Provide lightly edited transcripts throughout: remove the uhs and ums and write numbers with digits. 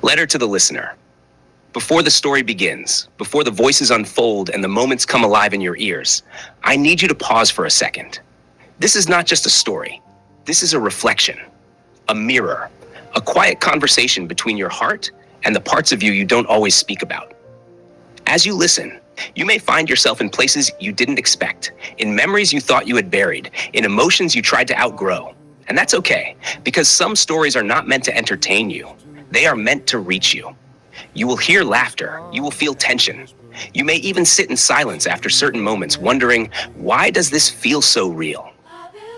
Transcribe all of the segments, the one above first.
Letter to the listener. Before the story begins, before the voices unfold and the moments come alive in your ears, I need you to pause for a second. This is not just a story. This is a reflection, a mirror, a quiet conversation between your heart and the parts of you don't always speak about. As you listen, you may find yourself in places you didn't expect, in memories you thought you had buried, in emotions you tried to outgrow. And that's okay, because some stories are not meant to entertain you. They are meant to reach you. You will hear laughter. You will feel tension. You may even sit in silence after certain moments, wondering, why does this feel so real?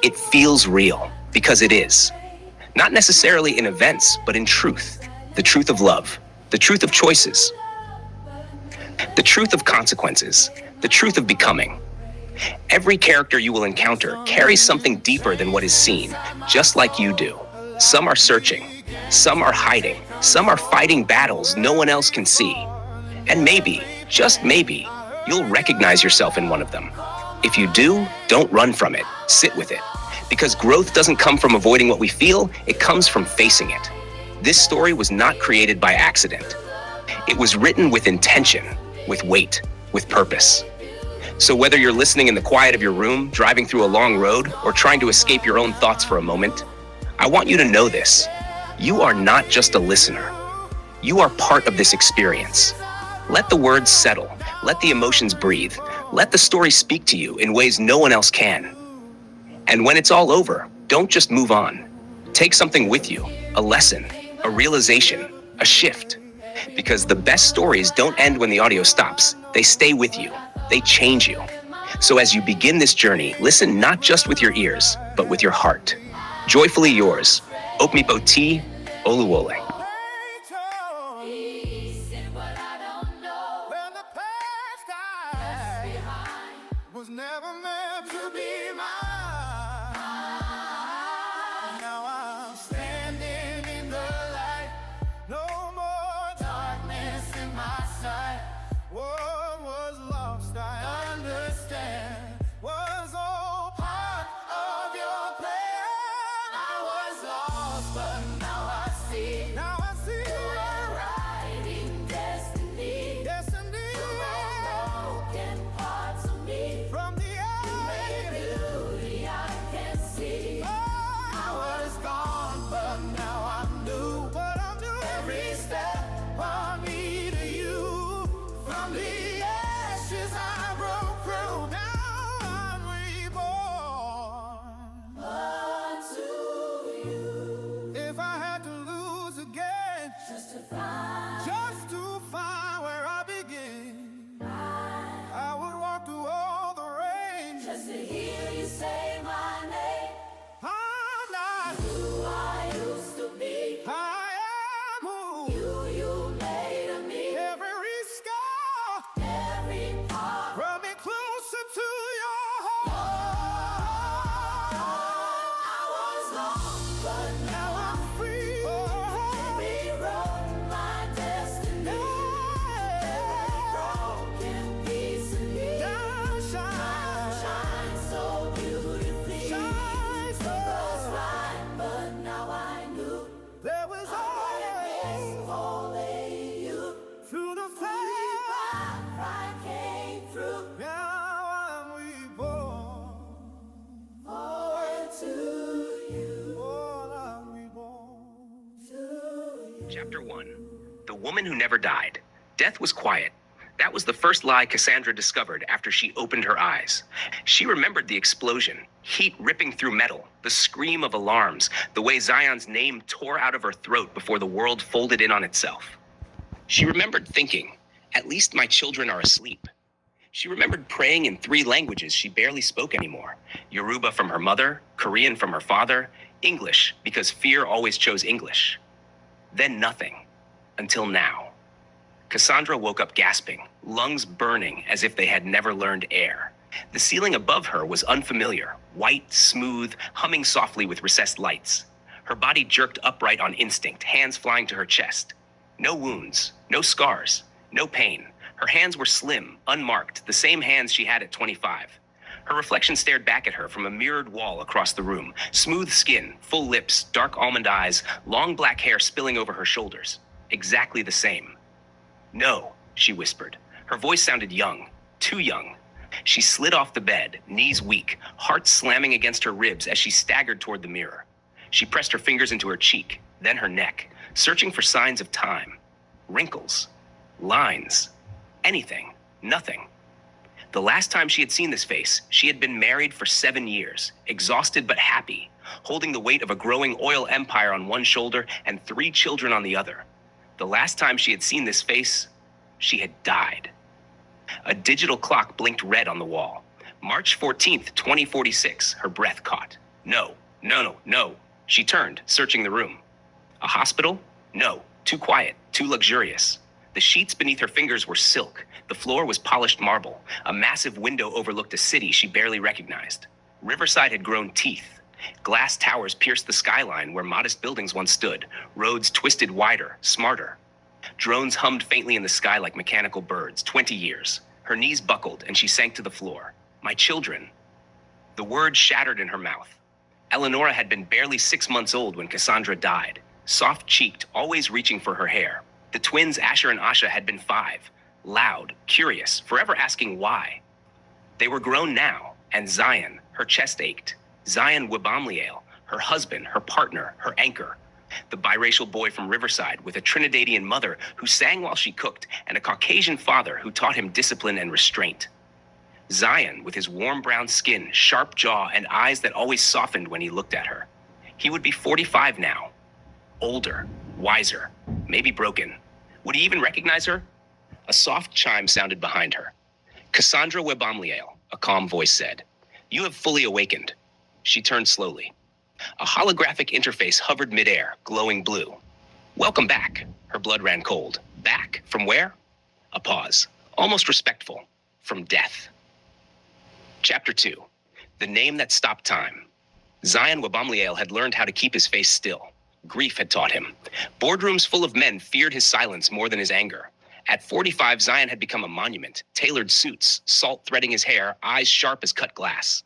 It feels real because it is. Not necessarily in events, but in truth. The truth of love, the truth of choices, the truth of consequences, the truth of becoming. Every character you will encounter carries something deeper than what is seen, just like you do. Some are searching, some are hiding, some are fighting battles no one else can see. And maybe, just maybe, you'll recognize yourself in one of them. If you do, don't run from it, sit with it. Because growth doesn't come from avoiding what we feel, it comes from facing it. This story was not created by accident. It was written with intention, with weight, with purpose. So whether you're listening in the quiet of your room, driving through a long road, or trying to escape your own thoughts for a moment, I want you to know this. You are not just a listener. You are part of this experience. Let the words settle. Let the emotions breathe. Let the story speak to you in ways no one else can. And when it's all over, don't just move on. Take something with you, a lesson, a realization, a shift. Because the best stories don't end when the audio stops. They stay with you. They change you. So as you begin this journey, listen not just with your ears, but with your heart. Joyfully yours, Okmipo T. Oluwole. Was never meant to be mine. Now I'm standing in the light. No more darkness in my sight. What was lost, I understand. Was all part of your plan. I was lost, but now I see. Now I see. You're writing destiny. Destiny. Broken parts of me. From the beauty I can see. I was gone, but now I'm new. But I'm new. Every step brought me to you. From the ashes I broke through. Now I'm reborn. Unto you. If I had to lose again, just to find where I begin, I would walk through all the rain just to hear you say my name. I'm not who I used to be. I am who you made of me. Every scar, every part brought me closer to your heart. I was lost, but now I'm free. Rewrote my destiny. Every broken piece of me now shine so beautifully. Shine so bright, but now I knew there was only you. Through the fire, I came through. Now I'm reborn. Forward to you. I'm reborn to you. Chapter 1. The Woman Who Never Died. Death was quiet. That was the first lie Cassandra discovered after she opened her eyes. She remembered the explosion, heat ripping through metal, the scream of alarms, the way Zion's name tore out of her throat before the world folded in on itself. She remembered thinking, at least my children are asleep. She remembered praying in 3 languages she barely spoke anymore. Yoruba from her mother, Korean from her father, English because fear always chose English. Then nothing, until now. Cassandra woke up gasping, lungs burning as if they had never learned air. The ceiling above her was unfamiliar, white, smooth, humming softly with recessed lights. Her body jerked upright on instinct, hands flying to her chest. No wounds, no scars, no pain. Her hands were slim, unmarked, the same hands she had at 25. Her reflection stared back at her from a mirrored wall across the room. Smooth skin, full lips, dark almond eyes, long black hair spilling over her shoulders. Exactly the same. No, she whispered. Her voice sounded young, too young. She slid off the bed, knees weak, heart slamming against her ribs as she staggered toward the mirror. She pressed her fingers into her cheek, then her neck, searching for signs of time. Wrinkles, lines, anything, nothing. The last time she had seen this face, she had been married for 7 years, exhausted but happy, holding the weight of a growing oil empire on one shoulder and 3 children on the other. The last time she had seen this face, she had died. A digital clock blinked red on the wall. March 14th, 2046, her breath caught. No, no, no, no. She turned, searching the room. A hospital? No, too quiet, too luxurious. The sheets beneath her fingers were silk. The floor was polished marble. A massive window overlooked a city she barely recognized. Riverside had grown teeth. Glass towers pierced the skyline where modest buildings once stood. Roads twisted wider, smarter. Drones hummed faintly in the sky like mechanical birds. 20 years. Her knees buckled and she sank to the floor. My children. The word shattered in her mouth. Eleonora had been barely 6 months old when Cassandra died. Soft-cheeked, always reaching for her hair. The twins Asher and Asha had been 5. Loud, curious, forever asking why. They were grown now, and Zion, her chest ached. Zion Wibamliel, her husband, her partner, her anchor. The biracial boy from Riverside with a Trinidadian mother who sang while she cooked and a Caucasian father who taught him discipline and restraint. Zion with his warm brown skin, sharp jaw, and eyes that always softened when he looked at her. He would be 45 now. Older, wiser, maybe broken. Would he even recognize her? A soft chime sounded behind her. Cassandra Wibamliel, a calm voice said. You have fully awakened. She turned slowly. A holographic interface hovered midair, glowing blue. Welcome back. Her blood ran cold. Back? From where? A pause, almost respectful. From death. Chapter 2. The Name That Stopped Time. Zion Wibamliel had learned how to keep his face still. Grief had taught him. Boardrooms full of men feared his silence more than his anger. At 45, Zion had become a monument. Tailored suits, salt threading his hair, eyes sharp as cut glass.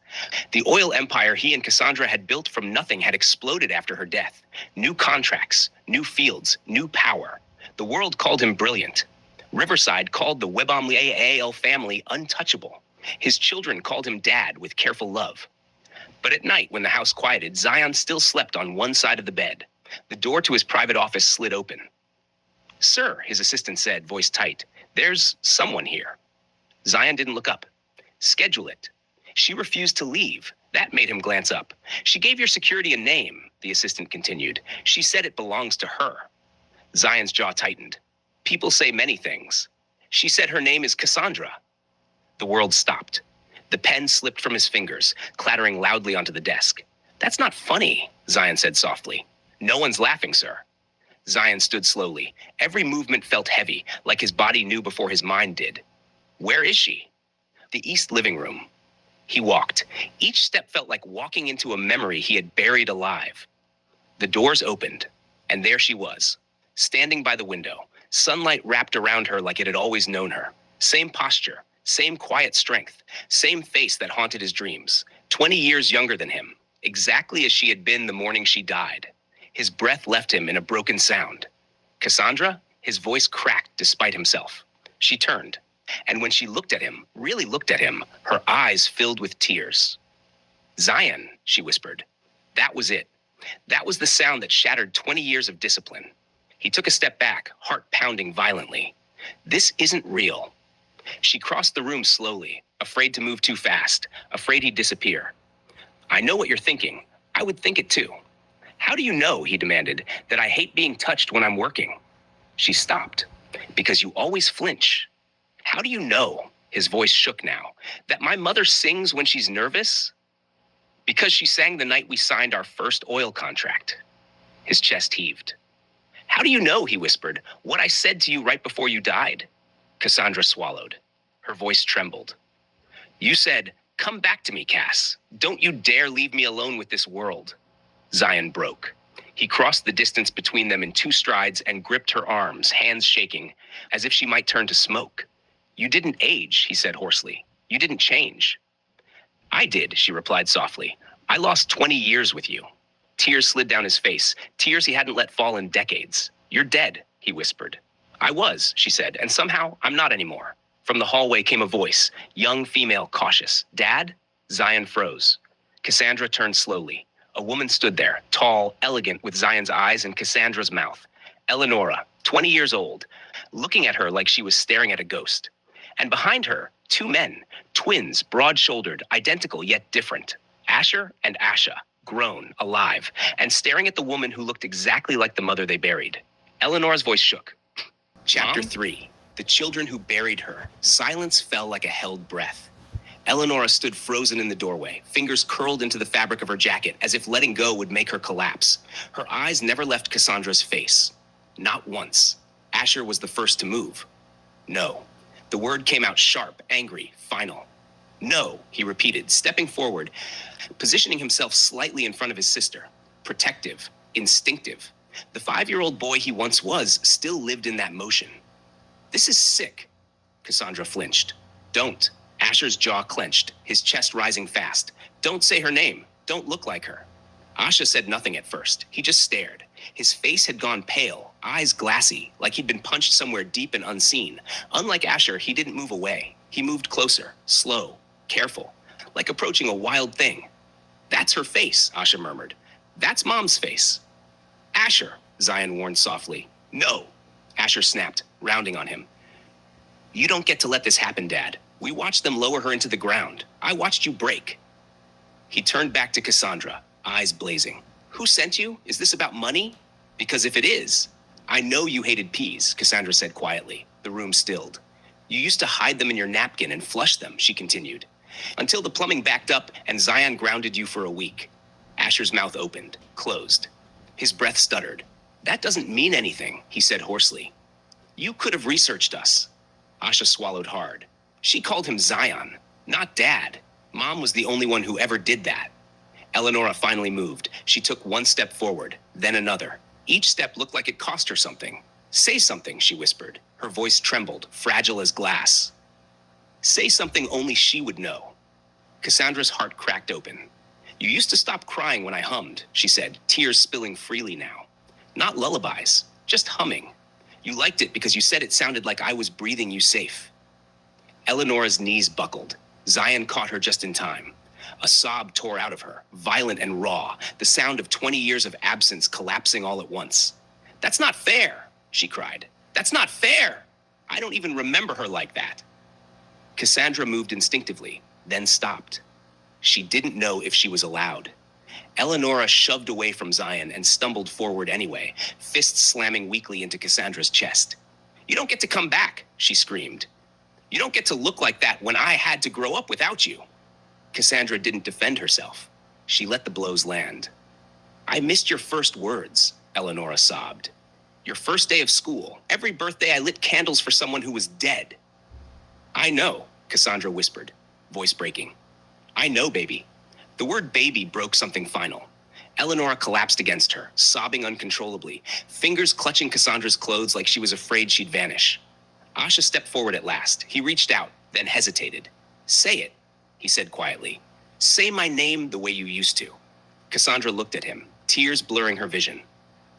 The oil empire he and Cassandra had built from nothing had exploded after her death. New contracts, new fields, new power. The world called him brilliant. Riverside called the Wibamliel family untouchable. His children called him dad with careful love. But at night, when the house quieted, Zion still slept on one side of the bed. The door to his private office slid open. Sir, his assistant said, voice tight, there's someone here. Zion didn't look up. Schedule it. She refused to leave. That made him glance up. She gave your security a name, the assistant continued. She said it belongs to her. Zion's jaw tightened. People say many things. She said her name is Cassandra. The world stopped. The pen slipped from his fingers, clattering loudly onto the desk. That's not funny, Zion said softly. No one's laughing, sir. Zion stood slowly. Every movement felt heavy, like his body knew before his mind did. Where is she? The east living room. He walked. Each step felt like walking into a memory he had buried alive. The doors opened, and there she was, standing by the window, sunlight wrapped around her like it had always known her. Same posture, same quiet strength, same face that haunted his dreams. 20 years younger than him, exactly as she had been the morning she died. His breath left him in a broken sound. Cassandra? His voice cracked despite himself. She turned, and when she looked at him, really looked at him, her eyes filled with tears. Zion, she whispered. That was it. That was the sound that shattered 20 years of discipline. He took a step back, heart pounding violently. This isn't real. She crossed the room slowly, afraid to move too fast, afraid he'd disappear. I know what you're thinking. I would think it too. How do you know, he demanded, that I hate being touched when I'm working? She stopped. Because you always flinch. How do you know, his voice shook now, that my mother sings when she's nervous? Because she sang the night we signed our first oil contract. His chest heaved. How do you know, he whispered, what I said to you right before you died? Cassandra swallowed. Her voice trembled. You said, come back to me, Cass. Don't you dare leave me alone with this world. Zion broke. He crossed the distance between them in 2 strides and gripped her arms, hands shaking, as if she might turn to smoke. You didn't age, he said hoarsely. You didn't change. I did, she replied softly. I lost 20 years with you. Tears slid down his face, tears he hadn't let fall in decades. You're dead. he whispered. I was, she said, and somehow I'm not anymore. From the hallway came a voice, young female, cautious. Dad? Zion froze. Cassandra turned slowly. A woman stood there, tall, elegant, with Zion's eyes and Cassandra's mouth. Eleonora, 20 years old, looking at her like she was staring at a ghost. And behind her, two men, twins, broad-shouldered, identical yet different. Asher and Asha, grown, alive, and staring at the woman who looked exactly like the mother they buried. Eleanor's voice shook. Chapter 3. The children who buried her. Silence fell like a held breath. Eleonora stood frozen in the doorway, fingers curled into the fabric of her jacket, as if letting go would make her collapse. Her eyes never left Cassandra's face. Not once. Asher was the first to move. No. The word came out sharp, angry, final. No, he repeated, stepping forward, positioning himself slightly in front of his sister. Protective, instinctive. The 5-year-old boy he once was still lived in that motion. This is sick. Cassandra flinched. Don't. Asher's jaw clenched, his chest rising fast. Don't say her name. Don't look like her. Asha said nothing at first. He just stared. His face had gone pale, eyes glassy, like he'd been punched somewhere deep and unseen. Unlike Asher, he didn't move away. He moved closer, slow, careful, like approaching a wild thing. That's her face, Asha murmured. That's Mom's face. Asher, Zion warned softly. No, Asher snapped, rounding on him. You don't get to let this happen, Dad. We watched them lower her into the ground. I watched you break. He turned back to Cassandra, eyes blazing. Who sent you? Is this about money? Because if it is, I know you hated peas, Cassandra said quietly. The room stilled. You used to hide them in your napkin and flush them, she continued, until the plumbing backed up and Zion grounded you for a week. Asher's mouth opened, closed. His breath stuttered. That doesn't mean anything, he said hoarsely. You could have researched us. Asha swallowed hard. She called him Zion, not Dad. Mom was the only one who ever did that. Eleonora finally moved. She took one step forward, then another. Each step looked like it cost her something. Say something, she whispered. Her voice trembled, fragile as glass. Say something only she would know. Cassandra's heart cracked open. You used to stop crying when I hummed, she said, tears spilling freely now. Not lullabies, just humming. You liked it because you said it sounded like I was breathing you safe. Eleonora's knees buckled. Zion caught her just in time. A sob tore out of her, violent and raw, the sound of 20 years of absence collapsing all at once. That's not fair, she cried. That's not fair. I don't even remember her like that. Cassandra moved instinctively, then stopped. She didn't know if she was allowed. Eleonora shoved away from Zion and stumbled forward anyway, fists slamming weakly into Cassandra's chest. You don't get to come back, she screamed. You don't get to look like that when I had to grow up without you. Cassandra didn't defend herself. She let the blows land. I missed your first words, Eleonora sobbed. Your first day of school. Every birthday I lit candles for someone who was dead. I know, Cassandra whispered, voice breaking. I know, baby. The word baby broke something final. Eleonora collapsed against her, sobbing uncontrollably, fingers clutching Cassandra's clothes like she was afraid she'd vanish. Asha stepped forward at last. He reached out, then hesitated. Say it, he said quietly. Say my name the way you used to. Cassandra looked at him, tears blurring her vision.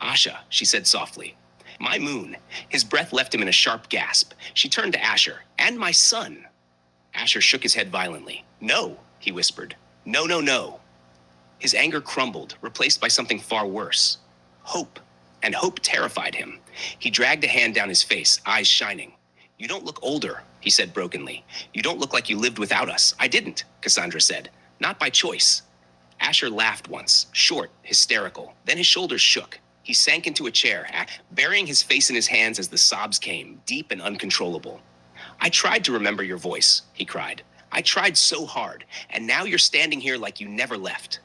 Asha, she said softly. My moon. His breath left him in a sharp gasp. She turned to Asher. And my son. Asher shook his head violently. No, he whispered. No, no, no. His anger crumbled, replaced by something far worse. Hope. And hope terrified him. He dragged a hand down his face, eyes shining. You don't look older, he said brokenly. You don't look like you lived without us. I didn't, Cassandra said. Not by choice. Asher laughed once, short, hysterical. Then his shoulders shook. He sank into a chair, burying his face in his hands as the sobs came, deep and uncontrollable. I tried to remember your voice, he cried. I tried so hard, and now you're standing here like you never left.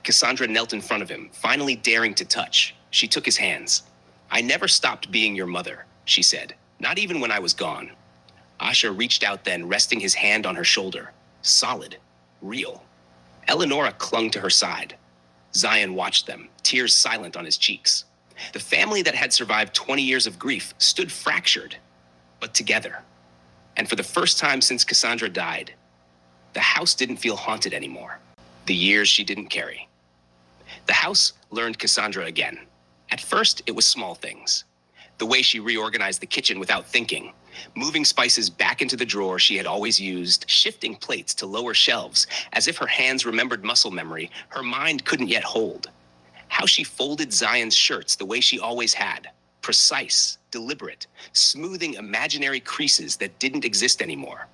Cassandra knelt in front of him, finally daring to touch. She took his hands. I never stopped being your mother, she said, not even when I was gone. Asha reached out then, resting his hand on her shoulder. Solid. Real. Eleonora clung to her side. Zion watched them, tears silent on his cheeks. The family that had survived 20 years of grief stood fractured, but together. And for the first time since Cassandra died, the house didn't feel haunted anymore. The years she didn't carry. The house learned Cassandra again. At first, it was small things. The way she reorganized the kitchen without thinking, moving spices back into the drawer she had always used, shifting plates to lower shelves, as if her hands remembered muscle memory her mind couldn't yet hold. How she folded Zion's shirts the way she always had, precise, deliberate, smoothing imaginary creases that didn't exist anymore.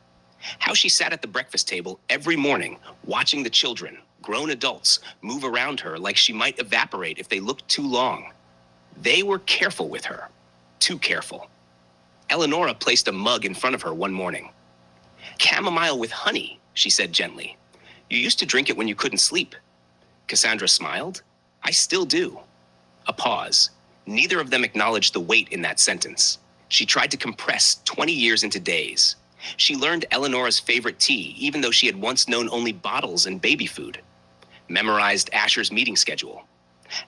How she sat at the breakfast table every morning, watching the children, grown adults, move around her like she might evaporate if they looked too long. They were careful with her, too careful. Eleonora placed a mug in front of her one morning. "Chamomile with honey," she said gently. "You used to drink it when you couldn't sleep." Cassandra smiled. "I still do." A pause. Neither of them acknowledged the weight in that sentence. She tried to compress 20 years into days. She learned Eleonora's favorite tea, even though she had once known only bottles and baby food. Memorized Asher's meeting schedule.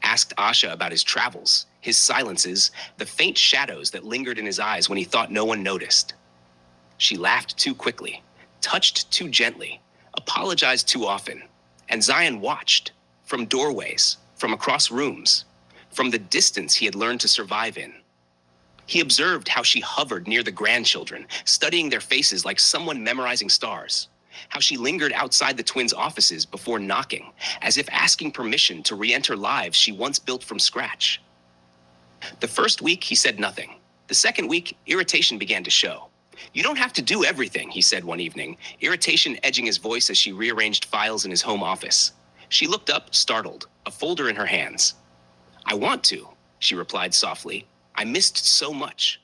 Asked Asha about his travels, his silences, the faint shadows that lingered in his eyes when he thought no one noticed. She laughed too quickly, touched too gently, apologized too often, and Zion watched, from doorways, from across rooms, from the distance he had learned to survive in. He observed how she hovered near the grandchildren, studying their faces like someone memorizing stars. How she lingered outside the twins' offices before knocking, as if asking permission to re-enter lives she once built from scratch. The first week, he said nothing. The second week, irritation began to show. "You don't have to do everything," he said one evening, irritation edging his voice as she rearranged files in his home office. She looked up, startled, a folder in her hands. "I want to," she replied softly. "I missed so much."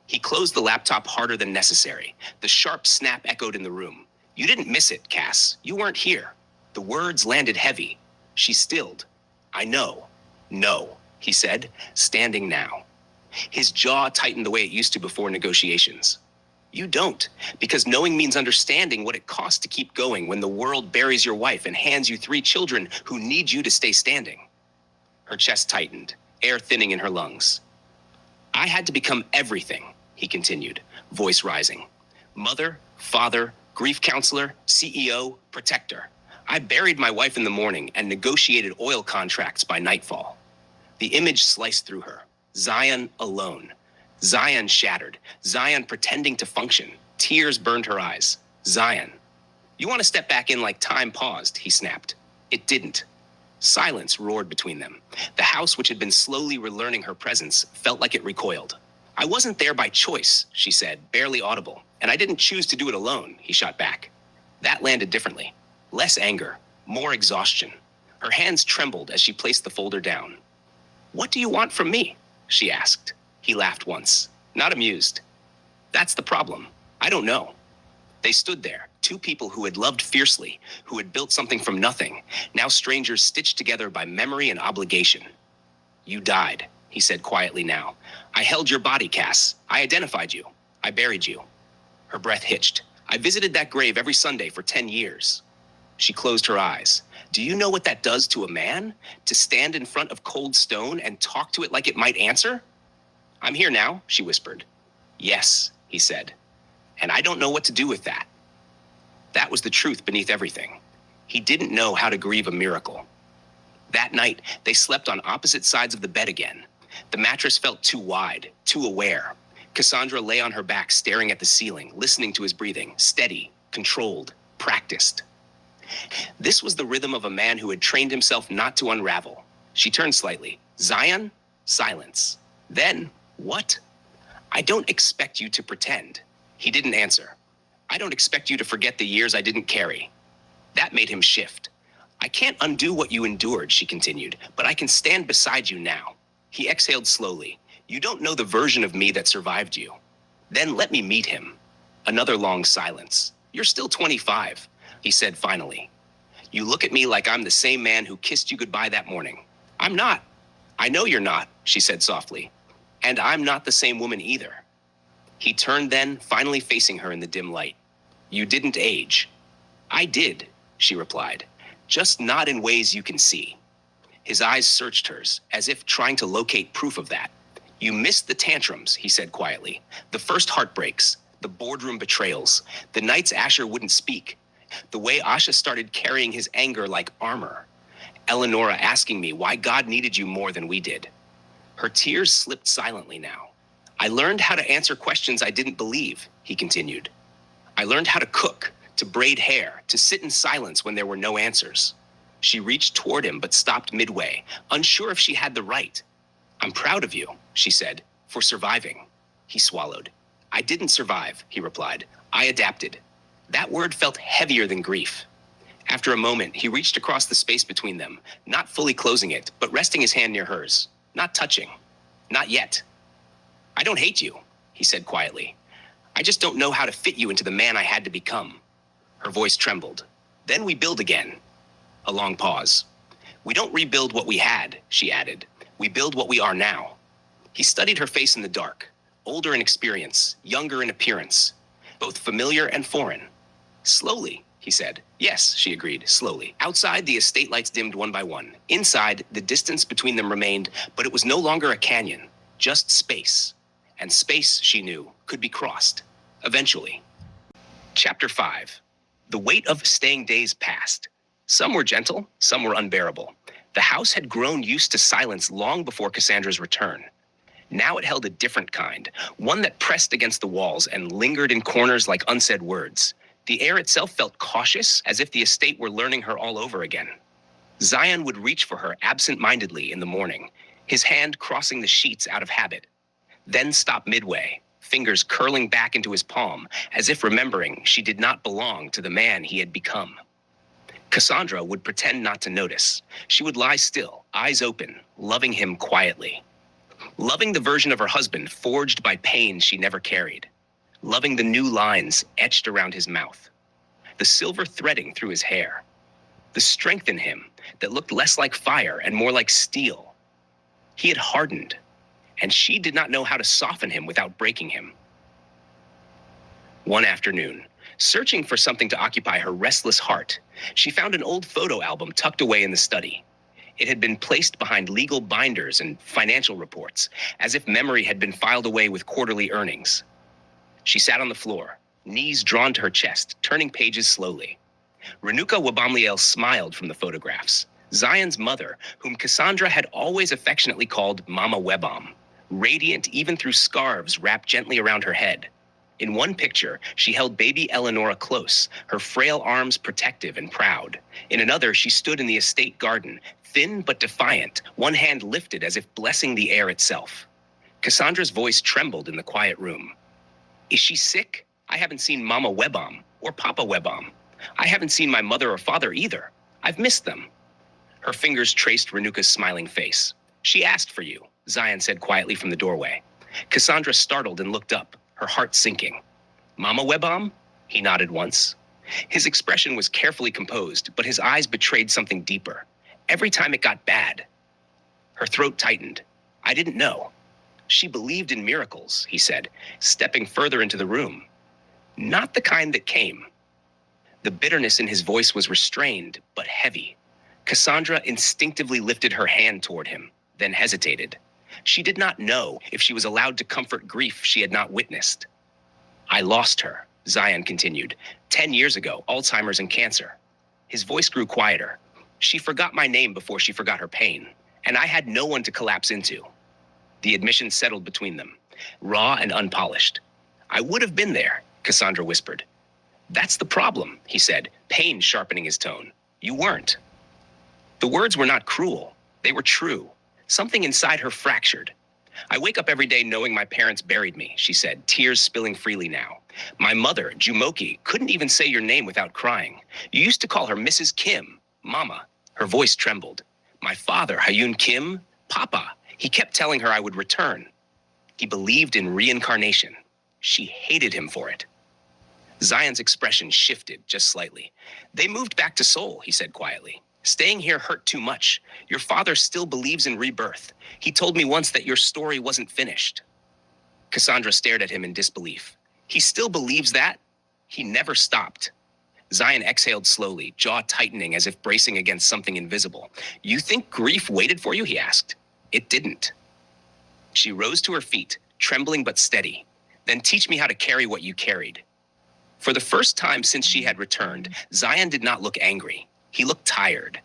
He closed the laptop harder than necessary. The sharp snap echoed in the room. "You didn't miss it, Cass. You weren't here." The words landed heavy. She stilled. "I know." "No," he said, standing now. His jaw tightened the way it used to before negotiations. "You don't, because knowing means understanding what it costs to keep going when the world buries your wife and hands you 3 children who need you to stay standing." Her chest tightened, air thinning in her lungs. "I had to become everything," he continued, voice rising. "Mother, father, grief counselor, CEO, protector. I buried my wife in the morning and negotiated oil contracts by nightfall." The image sliced through her. Zion alone. Zion shattered. Zion pretending to function. Tears burned her eyes. Zion. "You want to step back in like time paused," he snapped. It didn't. Silence roared between them. The house, which had been slowly relearning her presence, felt like it recoiled. "I wasn't there by choice," she said, barely audible. "And I didn't choose to do it alone," he shot back. That landed differently. Less anger, more exhaustion. Her hands trembled as she placed the folder down. "What do you want from me?" she asked. He laughed once, not amused. "That's the problem. I don't know." They stood there, 2 people who had loved fiercely, who had built something from nothing, now strangers stitched together by memory and obligation. "You died," he said quietly now. "I held your body, Cass. I identified you. I buried you." Her breath hitched. "I visited that grave every Sunday for 10 years. She closed her eyes. "Do you know what that does to a man? To stand in front of cold stone and talk to it like it might answer?" "I'm here now," she whispered. "Yes," he said. "And I don't know what to do with that." That was the truth beneath everything. He didn't know how to grieve a miracle. That night, they slept on opposite sides of the bed again. The mattress felt too wide, too aware. Cassandra lay on her back, staring at the ceiling, listening to his breathing, steady, controlled, practiced. This was the rhythm of a man who had trained himself not to unravel. She turned slightly. "Zion?" Silence. Then, "What?" "I don't expect you to pretend." He didn't answer. "I don't expect you to forget the years I didn't carry." That made him shift. "I can't undo what you endured," she continued, "but I can stand beside you now." He exhaled slowly. "You don't know the version of me that survived you." "Then let me meet him." Another long silence. "You're still 25, he said finally. "You look at me like I'm the same man who kissed you goodbye that morning." "I'm not." "I know you're not," she said softly. "And I'm not the same woman either." He turned then, finally facing her in the dim light. "You didn't age." "I did," she replied. "Just not in ways you can see." His eyes searched hers, as if trying to locate proof of that. "You missed the tantrums," he said quietly. "The first heartbreaks, the boardroom betrayals, the nights Asher wouldn't speak, the way Asha started carrying his anger like armor. Eleonora asking me why God needed you more than we did." Her tears slipped silently now. I learned how to answer questions I didn't believe, he continued. I learned how to cook, to braid hair, to sit in silence when there were no answers. She reached toward him but stopped midway, unsure if she had the right. I'm proud of you, she said, for surviving. He swallowed. I didn't survive, he replied. I adapted. That word felt heavier than grief. After a moment, he reached across the space between them, not fully closing it, but resting his hand near hers. Not touching. Not yet. I don't hate you, he said quietly. I just don't know how to fit you into the man I had to become. Her voice trembled. Then we build again. A long pause. We don't rebuild what we had, she added. We build what we are now. He studied her face in the dark, older in experience, younger in appearance, both familiar and foreign. Slowly, he said. Yes, she agreed, slowly. Outside, the estate lights dimmed one by one. Inside, the distance between them remained, but it was no longer a canyon, just space. And space, she knew, could be crossed. Eventually. Chapter 5. The weight of staying days passed. Some were gentle, some were unbearable. The house had grown used to silence long before Cassandra's return. Now it held a different kind, one that pressed against the walls and lingered in corners like unsaid words. The air itself felt cautious, as if the estate were learning her all over again. Zion would reach for her absent-mindedly in the morning, his hand crossing the sheets out of habit, then stop midway, fingers curling back into his palm, as if remembering she did not belong to the man he had become. Cassandra would pretend not to notice. She would lie still, eyes open, loving him quietly. Loving the version of her husband forged by pain she never carried. Loving the new lines etched around his mouth. The silver threading through his hair. The strength in him that looked less like fire and more like steel. He had hardened, and she did not know how to soften him without breaking him. One afternoon, searching for something to occupy her restless heart, she found an old photo album tucked away in the study. It had been placed behind legal binders and financial reports, as if memory had been filed away with quarterly earnings. She sat on the floor, knees drawn to her chest, turning pages slowly. Renuka Wabamliel smiled from the photographs. Zion's mother, whom Cassandra had always affectionately called Mama Webam, radiant even through scarves wrapped gently around her head. In one picture, she held baby Eleonora close, her frail arms protective and proud. In another, she stood in the estate garden, thin but defiant, one hand lifted as if blessing the air itself. Cassandra's voice trembled in the quiet room. Is she sick? I haven't seen Mama Webam or Papa Webam. I haven't seen my mother or father either. I've missed them. Her fingers traced Renuka's smiling face. She asked for you, Zion said quietly from the doorway. Cassandra startled and looked up, her heart sinking. Mama Webam? He nodded once. His expression was carefully composed, but his eyes betrayed something deeper. Every time it got bad. Her throat tightened. I didn't know. She believed in miracles, he said, stepping further into the room. Not the kind that came. The bitterness in his voice was restrained, but heavy. Cassandra instinctively lifted her hand toward him, then hesitated. She did not know if she was allowed to comfort grief she had not witnessed. I lost her, Zion continued. 10 years ago, Alzheimer's and cancer. His voice grew quieter. She forgot my name before she forgot her pain, and I had no one to collapse into. The admission settled between them, raw and unpolished. I would have been there, Cassandra whispered. That's the problem, he said, pain sharpening his tone. You weren't. The words were not cruel. They were true. Something inside her fractured. I wake up every day knowing my parents buried me, she said, tears spilling freely now. My mother, Jumoki, couldn't even say your name without crying. You used to call her Mrs. Kim, Mama. Her voice trembled. My father, Hayun Kim, Papa. He kept telling her I would return. He believed in reincarnation. She hated him for it. Zion's expression shifted just slightly. They moved back to Seoul, he said quietly. Staying here hurt too much. Your father still believes in rebirth. He told me once that your story wasn't finished. Cassandra stared at him in disbelief. He still believes that? He never stopped. Zion exhaled slowly, jaw tightening as if bracing against something invisible. You think grief waited for you? He asked. It didn't. She rose to her feet, trembling but steady. Then teach me how to carry what you carried. For the first time since she had returned, Zion did not look angry. He looked tired.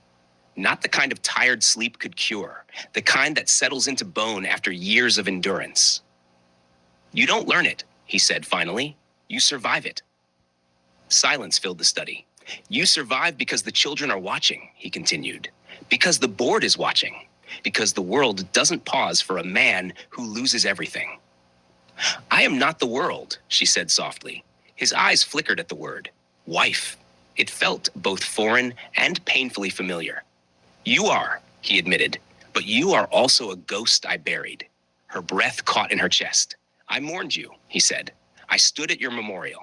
Not the kind of tired sleep could cure, the kind that settles into bone after years of endurance. You don't learn it, he said finally. You survive it. Silence filled the study. You survive because the children are watching, he continued. Because the board is watching. Because the world doesn't pause for a man who loses everything. I am not the world, she said softly. His eyes flickered at the word. Wife. It felt both foreign and painfully familiar. You are, he admitted, but you are also a ghost I buried. Her breath caught in her chest. I mourned you, he said. I stood at your memorial.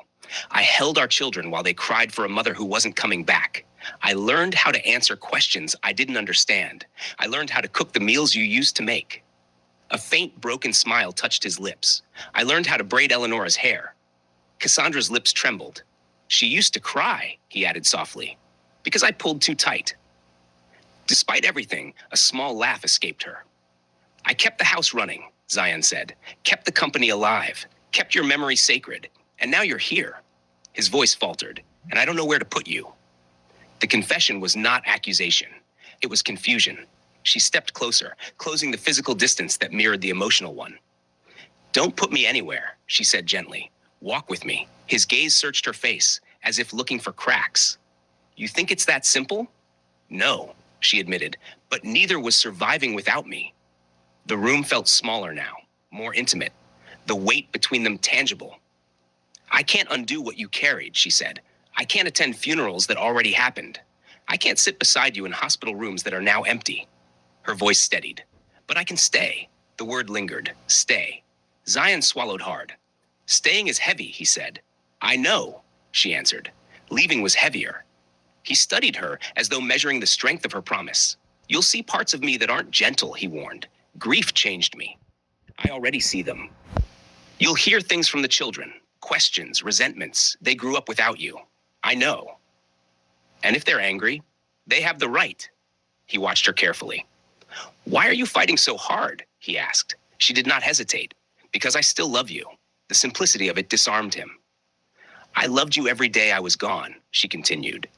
I held our children while they cried for a mother who wasn't coming back. I learned how to answer questions I didn't understand. I learned how to cook the meals you used to make. A faint, broken smile touched his lips. I learned how to braid Eleonora's hair. Cassandra's lips trembled. She used to cry, he added softly, because I pulled too tight. Despite everything, a small laugh escaped her. I kept the house running, Zion said, kept the company alive, kept your memory sacred, and now you're here. His voice faltered, and I don't know where to put you. The confession was not accusation. It was confusion. She stepped closer, closing the physical distance that mirrored the emotional one. Don't put me anywhere, she said gently. Walk with me. His gaze searched her face, as if looking for cracks. You think it's that simple? No, she admitted, but neither was surviving without me. The room felt smaller now, more intimate, the weight between them tangible. I can't undo what you carried, she said. I can't attend funerals that already happened. I can't sit beside you in hospital rooms that are now empty. Her voice steadied. But I can stay. The word lingered. Stay. Zion swallowed hard. Staying is heavy, he said. I know, she answered. Leaving was heavier. He studied her as though measuring the strength of her promise. You'll see parts of me that aren't gentle, he warned. Grief changed me. I already see them. You'll hear things from the children. Questions, resentments. They grew up without you. I know. And if they're angry, they have the right. He watched her carefully. Why are you fighting so hard? He asked. She did not hesitate. Because I still love you. The simplicity of it disarmed him. I loved you every day I was gone, she continued.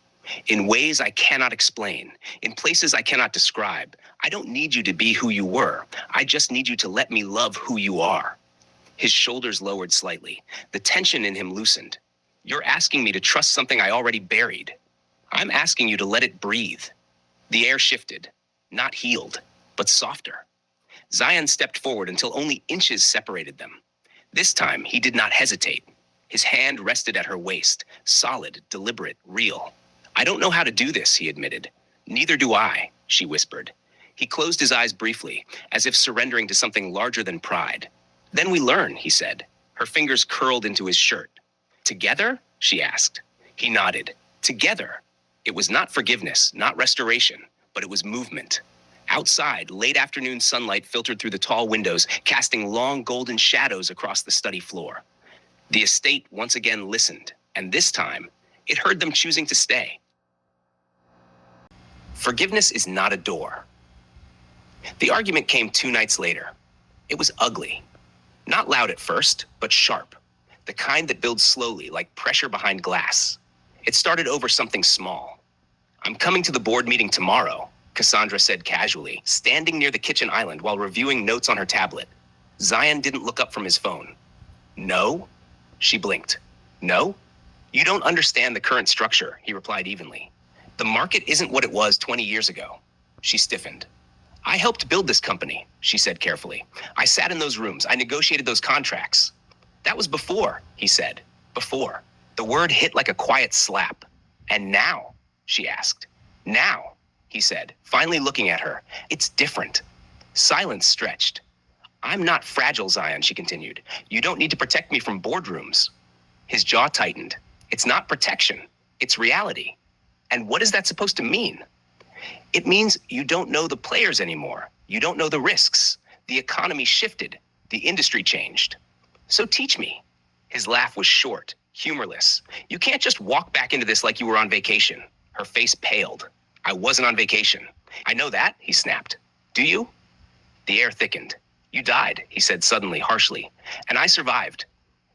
In ways I cannot explain, in places I cannot describe. I don't need you to be who you were. I just need you to let me love who you are. His shoulders lowered slightly. The tension in him loosened. You're asking me to trust something I already buried. I'm asking you to let it breathe. The air shifted, not healed, but softer. Zion stepped forward until only inches separated them. This time, he did not hesitate. His hand rested at her waist, solid, deliberate, real. I don't know how to do this, he admitted. Neither do I, she whispered. He closed his eyes briefly, as if surrendering to something larger than pride. Then we learn, he said. Her fingers curled into his shirt. Together? She asked. He nodded. Together. It was not forgiveness, not restoration, but it was movement. Outside, late afternoon sunlight filtered through the tall windows, casting long golden shadows across the study floor. The estate once again listened, and this time, it heard them choosing to stay. Forgiveness is not a door. The argument came 2 nights later. It was ugly. Not loud at first, but sharp. The kind that builds slowly, like pressure behind glass. It started over something small. I'm coming to the board meeting tomorrow, Cassandra said casually, standing near the kitchen island while reviewing notes on her tablet. Zion didn't look up from his phone. No? She blinked. No? You don't understand the current structure, he replied evenly. The market isn't what it was 20 years ago. She stiffened. I helped build this company, she said carefully. I sat in those rooms. I negotiated those contracts. That was before, he said. Before. The word hit like a quiet slap. And now, she asked. Now, he said, finally looking at her. It's different. Silence stretched. I'm not fragile, Zion, she continued. You don't need to protect me from boardrooms. His jaw tightened. It's not protection. It's reality. And what is that supposed to mean? It means you don't know the players anymore. You don't know the risks. The economy shifted. The industry changed. So teach me. His laugh was short, humorless. You can't just walk back into this like you were on vacation. Her face paled. I wasn't on vacation. I know that, he snapped. Do you? The air thickened. You died, he said suddenly, harshly. And I survived.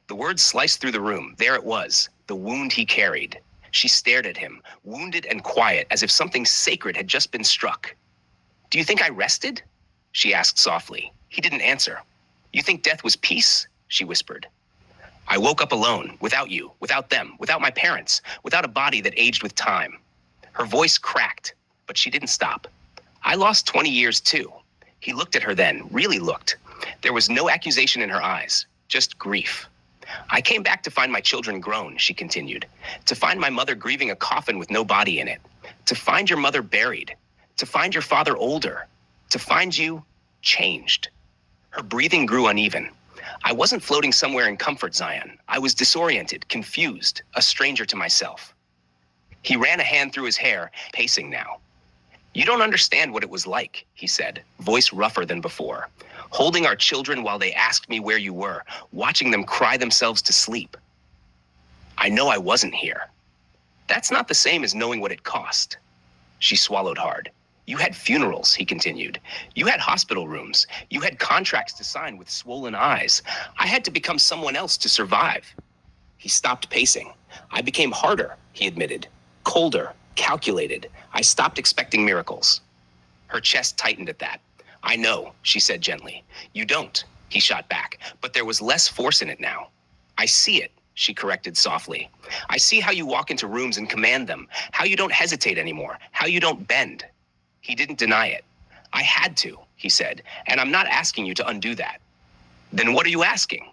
The words sliced through the room. There it was, the wound he carried. She stared at him, wounded and quiet, as if something sacred had just been struck. Do you think I rested? She asked softly. He didn't answer. You think death was peace? she whispered. I woke up alone, without you, without them, without my parents, without a body that aged with time. Her voice cracked, but she didn't stop. I lost 20 years too. He looked at her then, really looked. There was no accusation in her eyes, just grief. I came back to find my children grown, she continued, to find my mother grieving a coffin with no body in it, to find your mother buried, to find your father older, to find you changed. Her breathing grew uneven. I wasn't floating somewhere in comfort, Zion. I was disoriented, confused, a stranger to myself. He ran a hand through his hair, pacing now. You don't understand what it was like, he said, voice rougher than before. Holding our children while they asked me where you were, watching them cry themselves to sleep. I know I wasn't here. That's not the same as knowing what it cost. She swallowed hard. You had funerals, he continued. You had hospital rooms. You had contracts to sign with swollen eyes. I had to become someone else to survive. He stopped pacing. I became harder, he admitted. Colder, calculated. I stopped expecting miracles. Her chest tightened at that. I know, she said gently. You don't, he shot back, but there was less force in it now. I see it, she corrected softly. I see how you walk into rooms and command them, how you don't hesitate anymore, how you don't bend. He didn't deny it. I had to, he said, and I'm not asking you to undo that. Then what are you asking?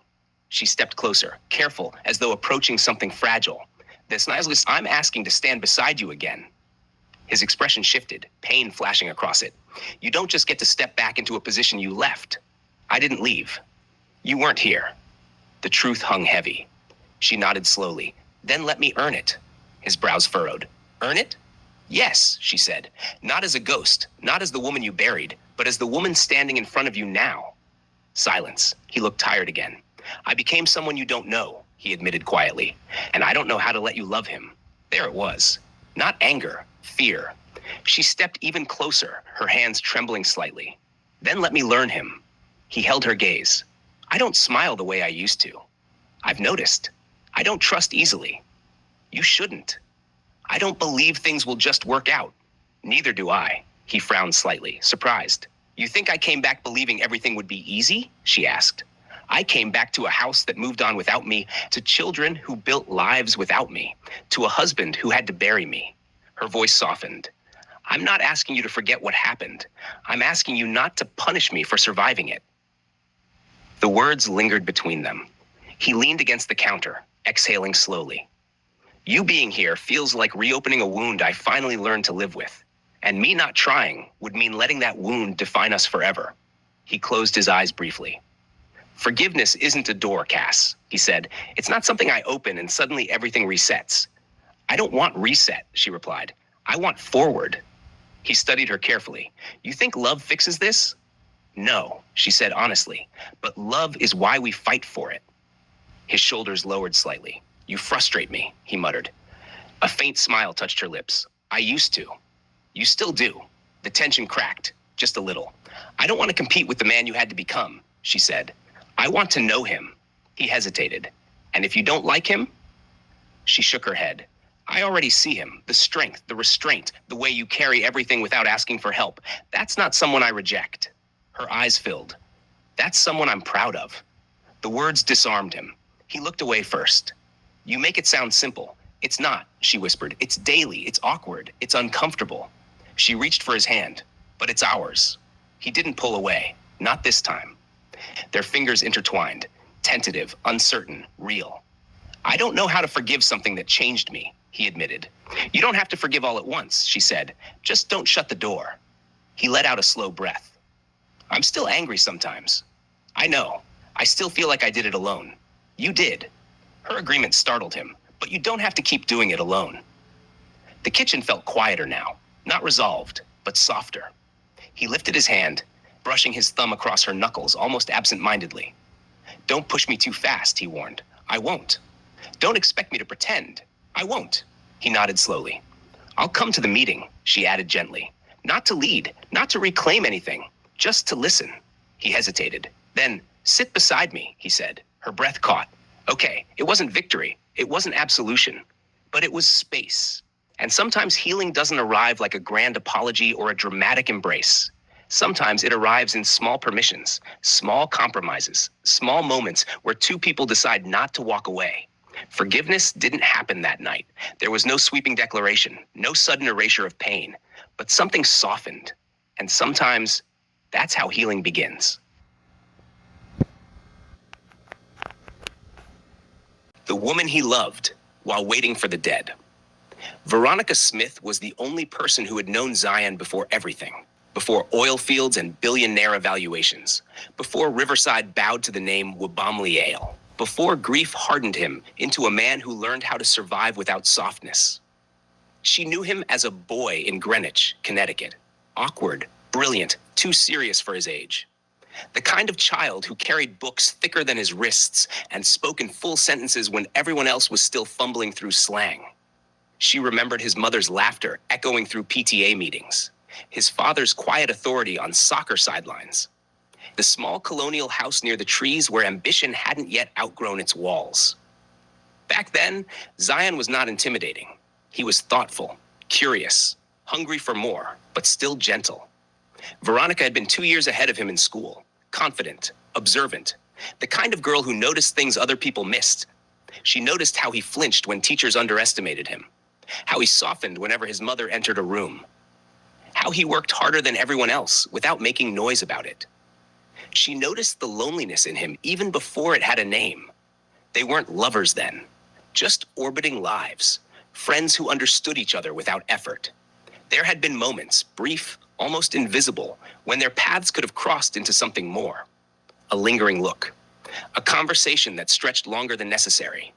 She stepped closer, careful, as though approaching something fragile. I'm asking to stand beside you again. His expression shifted, pain flashing across it. You don't just get to step back into a position you left. I didn't leave. You weren't here. The truth hung heavy. She nodded slowly. Then let me earn it. His brows furrowed. Earn it? Yes, she said. Not as a ghost, not as the woman you buried, but as the woman standing in front of you now. Silence. He looked tired again. I became someone you don't know, he admitted quietly, and I don't know how to let you love him. There it was. Not anger, fear. She stepped even closer, her hands trembling slightly. Then let me learn him. He held her gaze. I don't smile the way I used to. I've noticed. I don't trust easily. You shouldn't. I don't believe things will just work out. Neither do I. He frowned slightly, surprised. You think I came back believing everything would be easy? She asked. I came back to a house that moved on without me, to children who built lives without me, to a husband who had to bury me. Her voice softened. I'm not asking you to forget what happened. I'm asking you not to punish me for surviving it. The words lingered between them. He leaned against the counter, exhaling slowly. You being here feels like reopening a wound I finally learned to live with. And me not trying would mean letting that wound define us forever. He closed his eyes briefly. Forgiveness isn't a door, Cass, he said. It's not something I open and suddenly everything resets. I don't want reset, she replied. I want forward. He studied her carefully. You think love fixes this? No, she said honestly, but love is why we fight for it. His shoulders lowered slightly. You frustrate me, he muttered. A faint smile touched her lips. I used to. You still do. The tension cracked, just a little. I don't want to compete with the man you had to become, she said. I want to know him. He hesitated. And if you don't like him? She shook her head. I already see him. The strength, the restraint, the way you carry everything without asking for help. That's not someone I reject. Her eyes filled. That's someone I'm proud of. The words disarmed him. He looked away first. You make it sound simple. It's not, she whispered. It's daily. It's awkward. It's uncomfortable. She reached for his hand. But it's ours. He didn't pull away. Not this time. Their fingers intertwined. Tentative, uncertain, real. I don't know how to forgive something that changed me, he admitted. You don't have to forgive all at once, she said. Just don't shut the door. He let out a slow breath. I'm still angry sometimes. I know. I still feel like I did it alone. You did. Her agreement startled him, but you don't have to keep doing it alone. The kitchen felt quieter now, not resolved, but softer. He lifted his hand, brushing his thumb across her knuckles almost absent-mindedly. Don't push me too fast, he warned. I won't. Don't expect me to pretend. I won't. He nodded slowly. I'll come to the meeting, she added gently. Not to lead, not to reclaim anything, just to listen. He hesitated. Then, sit beside me, he said. Her breath caught. Okay, it wasn't victory. It wasn't absolution. But it was space. And sometimes healing doesn't arrive like a grand apology or a dramatic embrace. Sometimes it arrives in small permissions, small compromises, small moments where two people decide not to walk away. Forgiveness didn't happen that night. There was no sweeping declaration, no sudden erasure of pain, but something softened. And sometimes that's how healing begins. The woman he loved while waiting for the dead. Veronica Smith was the only person who had known Zion before everything, before oil fields and billionaire evaluations, before Riverside bowed to the name Wabamli Ale, before grief hardened him into a man who learned how to survive without softness. She knew him as a boy in Greenwich, Connecticut, awkward, brilliant, too serious for his age. The kind of child who carried books thicker than his wrists and spoke in full sentences when everyone else was still fumbling through slang. She remembered his mother's laughter echoing through PTA meetings, his father's quiet authority on soccer sidelines, the small colonial house near the trees where ambition hadn't yet outgrown its walls. Back then, Zion was not intimidating. He was thoughtful, curious, hungry for more, but still gentle. Veronica had been 2 years ahead of him in school, confident, observant, the kind of girl who noticed things other people missed. She noticed how he flinched when teachers underestimated him, how he softened whenever his mother entered a room, how he worked harder than everyone else without making noise about it. She noticed the loneliness in him even before it had a name. They weren't lovers then, just orbiting lives, friends who understood each other without effort. There had been moments, brief, almost invisible, when their paths could have crossed into something more. A lingering look, a conversation that stretched longer than necessary.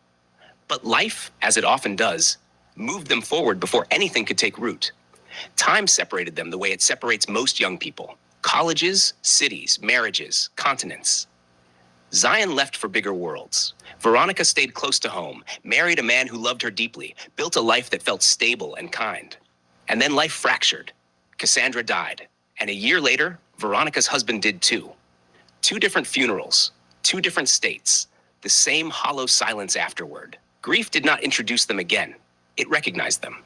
But life, as it often does, moved them forward before anything could take root. Time separated them the way it separates most young people. Colleges, cities, marriages, continents. Zion left for bigger worlds. Veronica stayed close to home, married a man who loved her deeply, built a life that felt stable and kind. And then life fractured. Cassandra died, and a year later, Veronica's husband did too. 2 different funerals, 2 different states, the same hollow silence afterward. Grief did not introduce them again. It recognized them.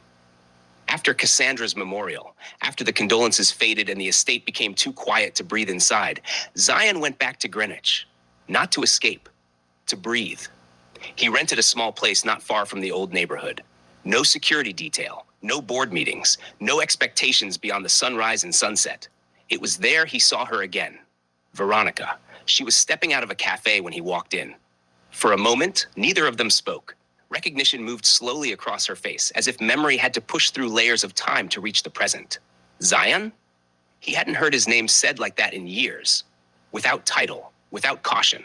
After Cassandra's memorial, after the condolences faded and the estate became too quiet to breathe inside, Zion went back to Greenwich, not to escape, to breathe. He rented a small place not far from the old neighborhood. No security detail, no board meetings, no expectations beyond the sunrise and sunset. It was there he saw her again. Veronica. She was stepping out of a cafe when he walked in. For a moment, neither of them spoke. Recognition moved slowly across her face, as if memory had to push through layers of time to reach the present. Zion? He hadn't heard his name said like that in years. Without title, without caution.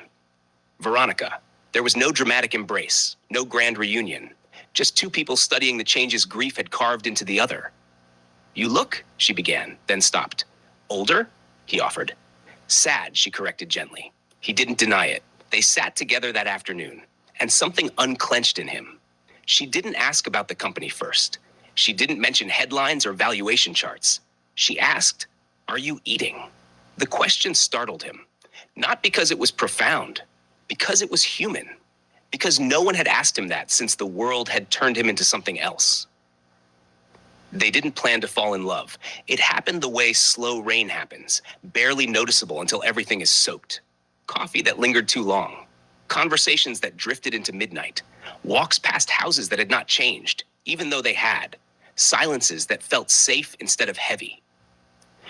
Veronica. There was no dramatic embrace, no grand reunion. Just 2 people studying the changes grief had carved into the other. You look, she began, then stopped. Older? He offered. Sad, she corrected gently. He didn't deny it. They sat together that afternoon, and something unclenched in him. She didn't ask about the company first. She didn't mention headlines or valuation charts. She asked, "Are you eating?" The question startled him, not because it was profound, because it was human, because no one had asked him that since the world had turned him into something else. They didn't plan to fall in love. It happened the way slow rain happens, barely noticeable until everything is soaked. Coffee that lingered too long. Conversations that drifted into midnight. Walks past houses that had not changed, even though they had. Silences that felt safe instead of heavy.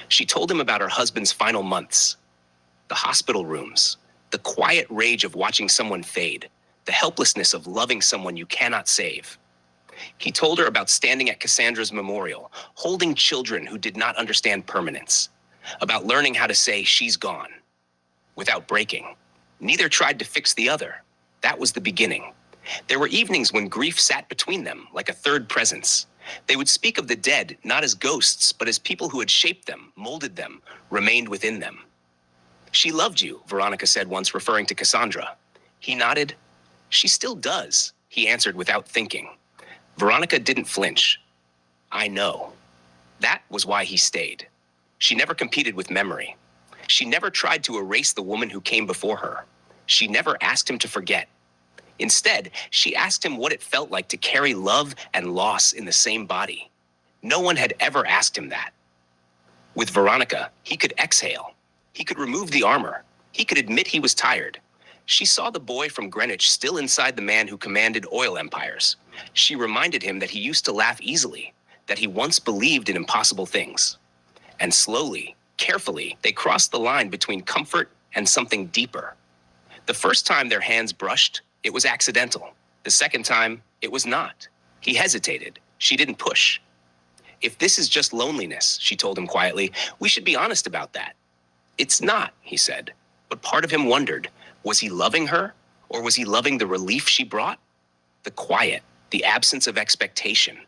She told him about her husband's final months. The hospital rooms. The quiet rage of watching someone fade. The helplessness of loving someone you cannot save. He told her about standing at Cassandra's memorial, holding children who did not understand permanence. About learning how to say, "she's gone," without breaking. Neither tried to fix the other. That was the beginning. There were evenings when grief sat between them, like a third presence. They would speak of the dead, not as ghosts, but as people who had shaped them, molded them, remained within them. "She loved you," Veronica said once, referring to Cassandra. He nodded. "She still does," he answered without thinking. Veronica didn't flinch. "I know." That was why he stayed. She never competed with memory. She never tried to erase the woman who came before her. She never asked him to forget. Instead, she asked him what it felt like to carry love and loss in the same body. No one had ever asked him that. With Veronica, he could exhale. He could remove the armor. He could admit he was tired. She saw the boy from Greenwich still inside the man who commanded oil empires. She reminded him that he used to laugh easily, that he once believed in impossible things. And slowly, carefully, they crossed the line between comfort and something deeper. The first time their hands brushed, it was accidental. The second time, it was not. He hesitated. She didn't push. If this is just loneliness, she told him quietly, we should be honest about that. It's not, he said. But part of him wondered, was he loving her, or was he loving the relief she brought? The quiet, the absence of expectation.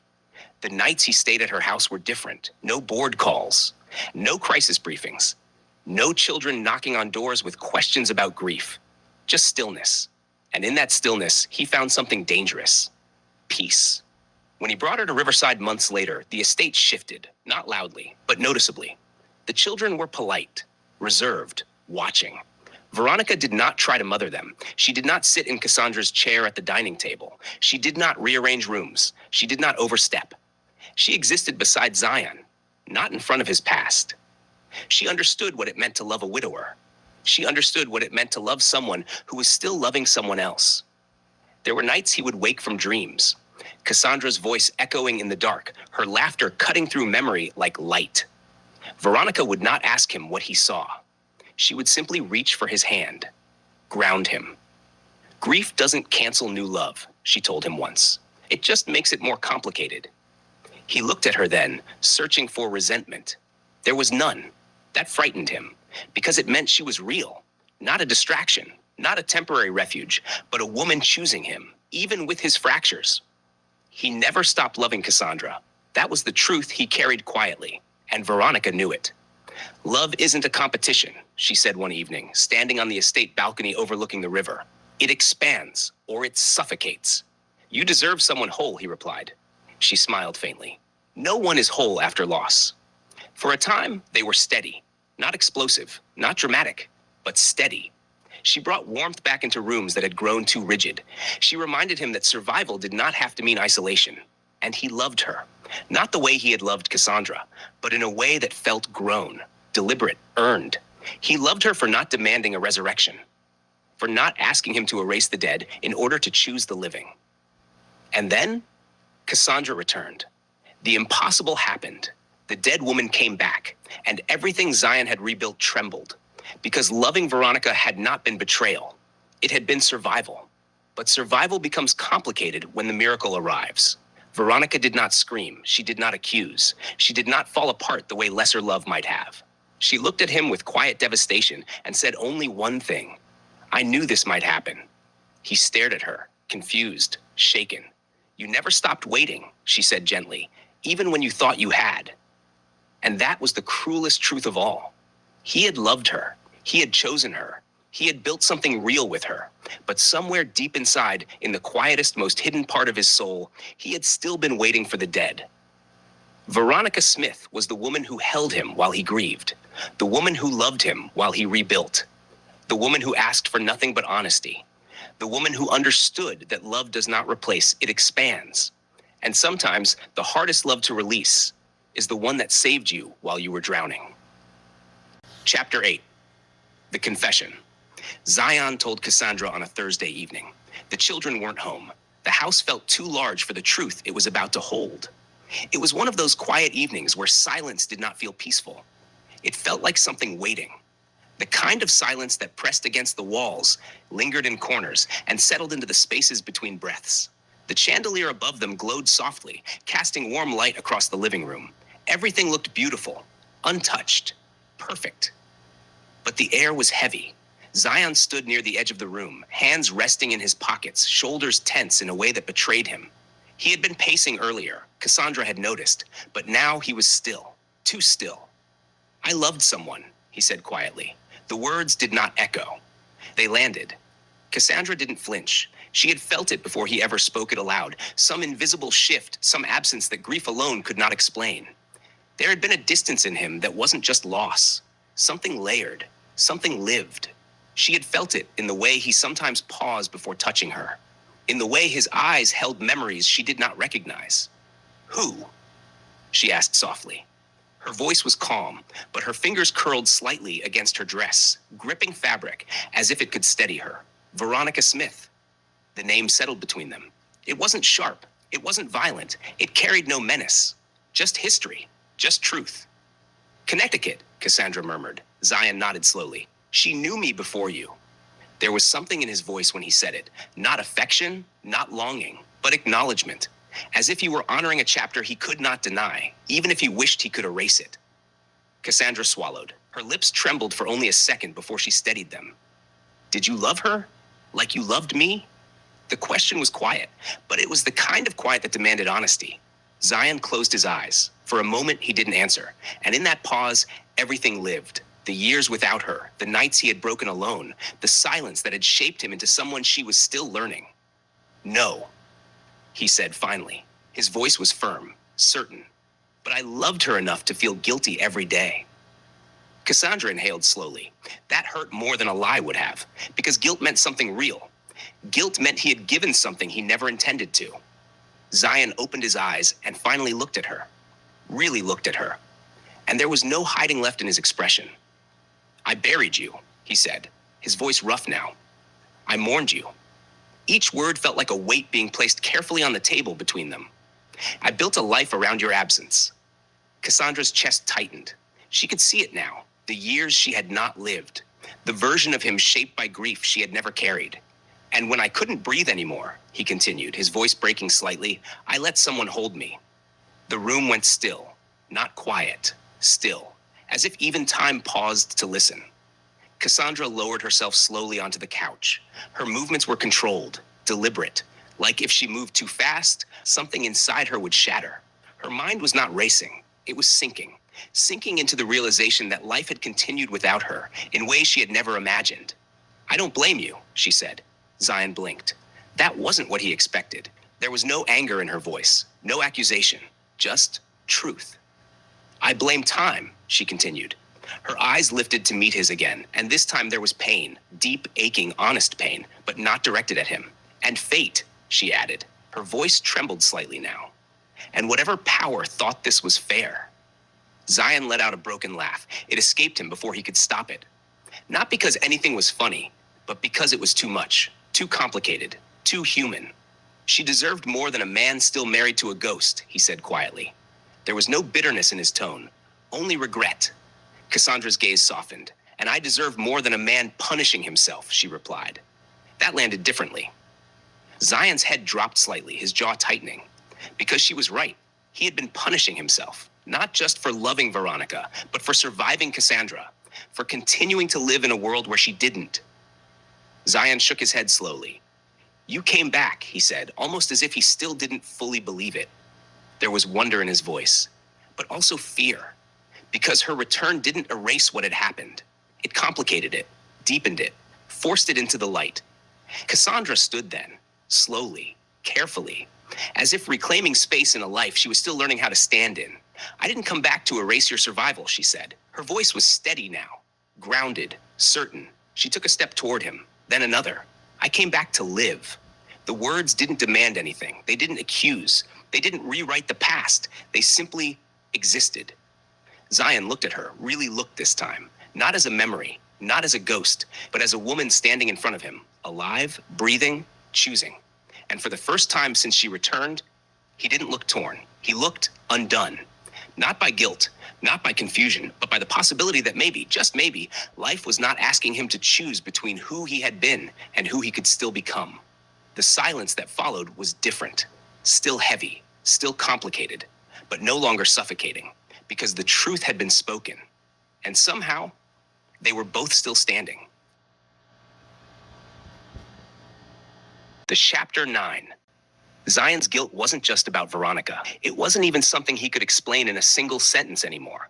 The nights he stayed at her house were different. No board calls, no crisis briefings, no children knocking on doors with questions about grief. Just stillness. And in that stillness, he found something dangerous. Peace. When he brought her to Riverside months later, the estate shifted, not loudly, but noticeably. The children were polite, reserved, watching. Veronica did not try to mother them. She did not sit in Cassandra's chair at the dining table. She did not rearrange rooms. She did not overstep. She existed beside Zion, not in front of his past. She understood what it meant to love a widower. She understood what it meant to love someone who was still loving someone else. There were nights he would wake from dreams, Cassandra's voice echoing in the dark, her laughter cutting through memory like light. Veronica would not ask him what he saw. She would simply reach for his hand, ground him. Grief doesn't cancel new love, she told him once. It just makes it more complicated. He looked at her then, searching for resentment. There was none. That frightened him, because it meant she was real, not a distraction, not a temporary refuge, but a woman choosing him, even with his fractures. He never stopped loving Cassandra. That was the truth he carried quietly, and Veronica knew it. Love isn't a competition, she said one evening, standing on the estate balcony overlooking the river. It expands, or it suffocates. You deserve someone whole, he replied. She smiled faintly. No one is whole after loss. For a time, they were steady, not explosive, not dramatic, but steady. She brought warmth back into rooms that had grown too rigid. She reminded him that survival did not have to mean isolation. And he loved her, not the way he had loved Cassandra, but in a way that felt grown, deliberate, earned. He loved her for not demanding a resurrection, for not asking him to erase the dead in order to choose the living. And then, Cassandra returned. The impossible happened. The dead woman came back, and everything Zion had rebuilt trembled. Because loving Veronica had not been betrayal. It had been survival. But survival becomes complicated when the miracle arrives. Veronica did not scream. She did not accuse. She did not fall apart the way lesser love might have. She looked at him with quiet devastation and said only one thing. I knew this might happen. He stared at her, confused, shaken. You never stopped waiting, she said gently, even when you thought you had. And that was the cruelest truth of all. He had loved her. He had chosen her. He had built something real with her. But somewhere deep inside, in the quietest, most hidden part of his soul, he had still been waiting for the dead. Veronica Smith was the woman who held him while he grieved, the woman who loved him while he rebuilt, the woman who asked for nothing but honesty, the woman who understood that love does not replace, it expands. And sometimes the hardest love to release is the one that saved you while you were drowning. Chapter 8. The Confession. Zion told Cassandra on a Thursday evening. The children weren't home. The house felt too large for the truth it was about to hold. It was one of those quiet evenings where silence did not feel peaceful. It felt like something waiting. The kind of silence that pressed against the walls, lingered in corners, and settled into the spaces between breaths. The chandelier above them glowed softly, casting warm light across the living room. Everything looked beautiful, untouched, perfect. But the air was heavy. Zion stood near the edge of the room, hands resting in his pockets, shoulders tense in a way that betrayed him. He had been pacing earlier, Cassandra had noticed, but now he was still, too still. I loved someone, he said quietly. The words did not echo. They landed. Cassandra didn't flinch. She had felt it before he ever spoke it aloud, some invisible shift, some absence that grief alone could not explain. There had been a distance in him that wasn't just loss, something layered, something lived. She had felt it in the way he sometimes paused before touching her, in the way his eyes held memories she did not recognize. Who? She asked softly. Her voice was calm, but her fingers curled slightly against her dress, gripping fabric as if it could steady her. Veronica Smith. The name settled between them. It wasn't sharp. It wasn't violent. It carried no menace. Just history. Just truth. Connecticut, Cassandra murmured. Zion nodded slowly. She knew me before you. There was something in his voice when he said it. Not affection, not longing, but acknowledgement. As if he were honoring a chapter he could not deny, even if he wished he could erase it. Cassandra swallowed. Her lips trembled for only a second before she steadied them. Did you love her? Like you loved me? The question was quiet, but it was the kind of quiet that demanded honesty. Zion closed his eyes. For a moment, he didn't answer. And in that pause, everything lived. The years without her, the nights he had broken alone, the silence that had shaped him into someone she was still learning. No, he said finally. His voice was firm, certain. But I loved her enough to feel guilty every day. Cassandra inhaled slowly. That hurt more than a lie would have, because guilt meant something real. Guilt meant he had given something he never intended to. Zion opened his eyes and finally looked at her. Really looked at her. And there was no hiding left in his expression. I buried you, he said, his voice rough now. I mourned you. Each word felt like a weight being placed carefully on the table between them. I built a life around your absence. Cassandra's chest tightened. She could see it now, the years she had not lived, the version of him shaped by grief she had never carried. And when I couldn't breathe anymore, he continued, his voice breaking slightly, I let someone hold me. The room went still, not quiet, still, as if even time paused to listen. Cassandra lowered herself slowly onto the couch. Her movements were controlled, deliberate, like if she moved too fast, something inside her would shatter. Her mind was not racing, it was sinking into the realization that life had continued without her in ways she had never imagined. I don't blame you, she said. Zion blinked. That wasn't what he expected. There was no anger in her voice, no accusation, just truth. I blame time, she continued. Her eyes lifted to meet his again, and this time there was pain, deep, aching, honest pain, but not directed at him. And fate, she added. Her voice trembled slightly now. And whatever power thought this was fair. Zion let out a broken laugh. It escaped him before he could stop it. Not because anything was funny, but because it was too much, too complicated, too human. She deserved more than a man still married to a ghost, he said quietly. There was no bitterness in his tone, only regret. Cassandra's gaze softened. And I deserve more than a man punishing himself, she replied. That landed differently. Zion's head dropped slightly, his jaw tightening. Because she was right. He had been punishing himself, not just for loving Veronica, but for surviving Cassandra, for continuing to live in a world where she didn't. Zion shook his head slowly. You came back, he said, almost as if he still didn't fully believe it. There was wonder in his voice, but also fear, because her return didn't erase what had happened. It complicated it, deepened it, forced it into the light. Cassandra stood then, slowly, carefully, as if reclaiming space in a life she was still learning how to stand in. I didn't come back to erase your survival, she said. Her voice was steady now, grounded, certain. She took a step toward him, then another. I came back to live. The words didn't demand anything. They didn't accuse. They didn't rewrite the past. They simply existed. Zion looked at her, really looked this time, not as a memory, not as a ghost, but as a woman standing in front of him, alive, breathing, choosing. And for the first time since she returned, he didn't look torn. He looked undone. Not by guilt, not by confusion, but by the possibility that maybe, just maybe, life was not asking him to choose between who he had been and who he could still become. The silence that followed was different, still heavy, still complicated, but no longer suffocating, because the truth had been spoken. And somehow, they were both still standing. The Chapter 9. Zion's guilt wasn't just about Veronica. It wasn't even something he could explain in a single sentence anymore.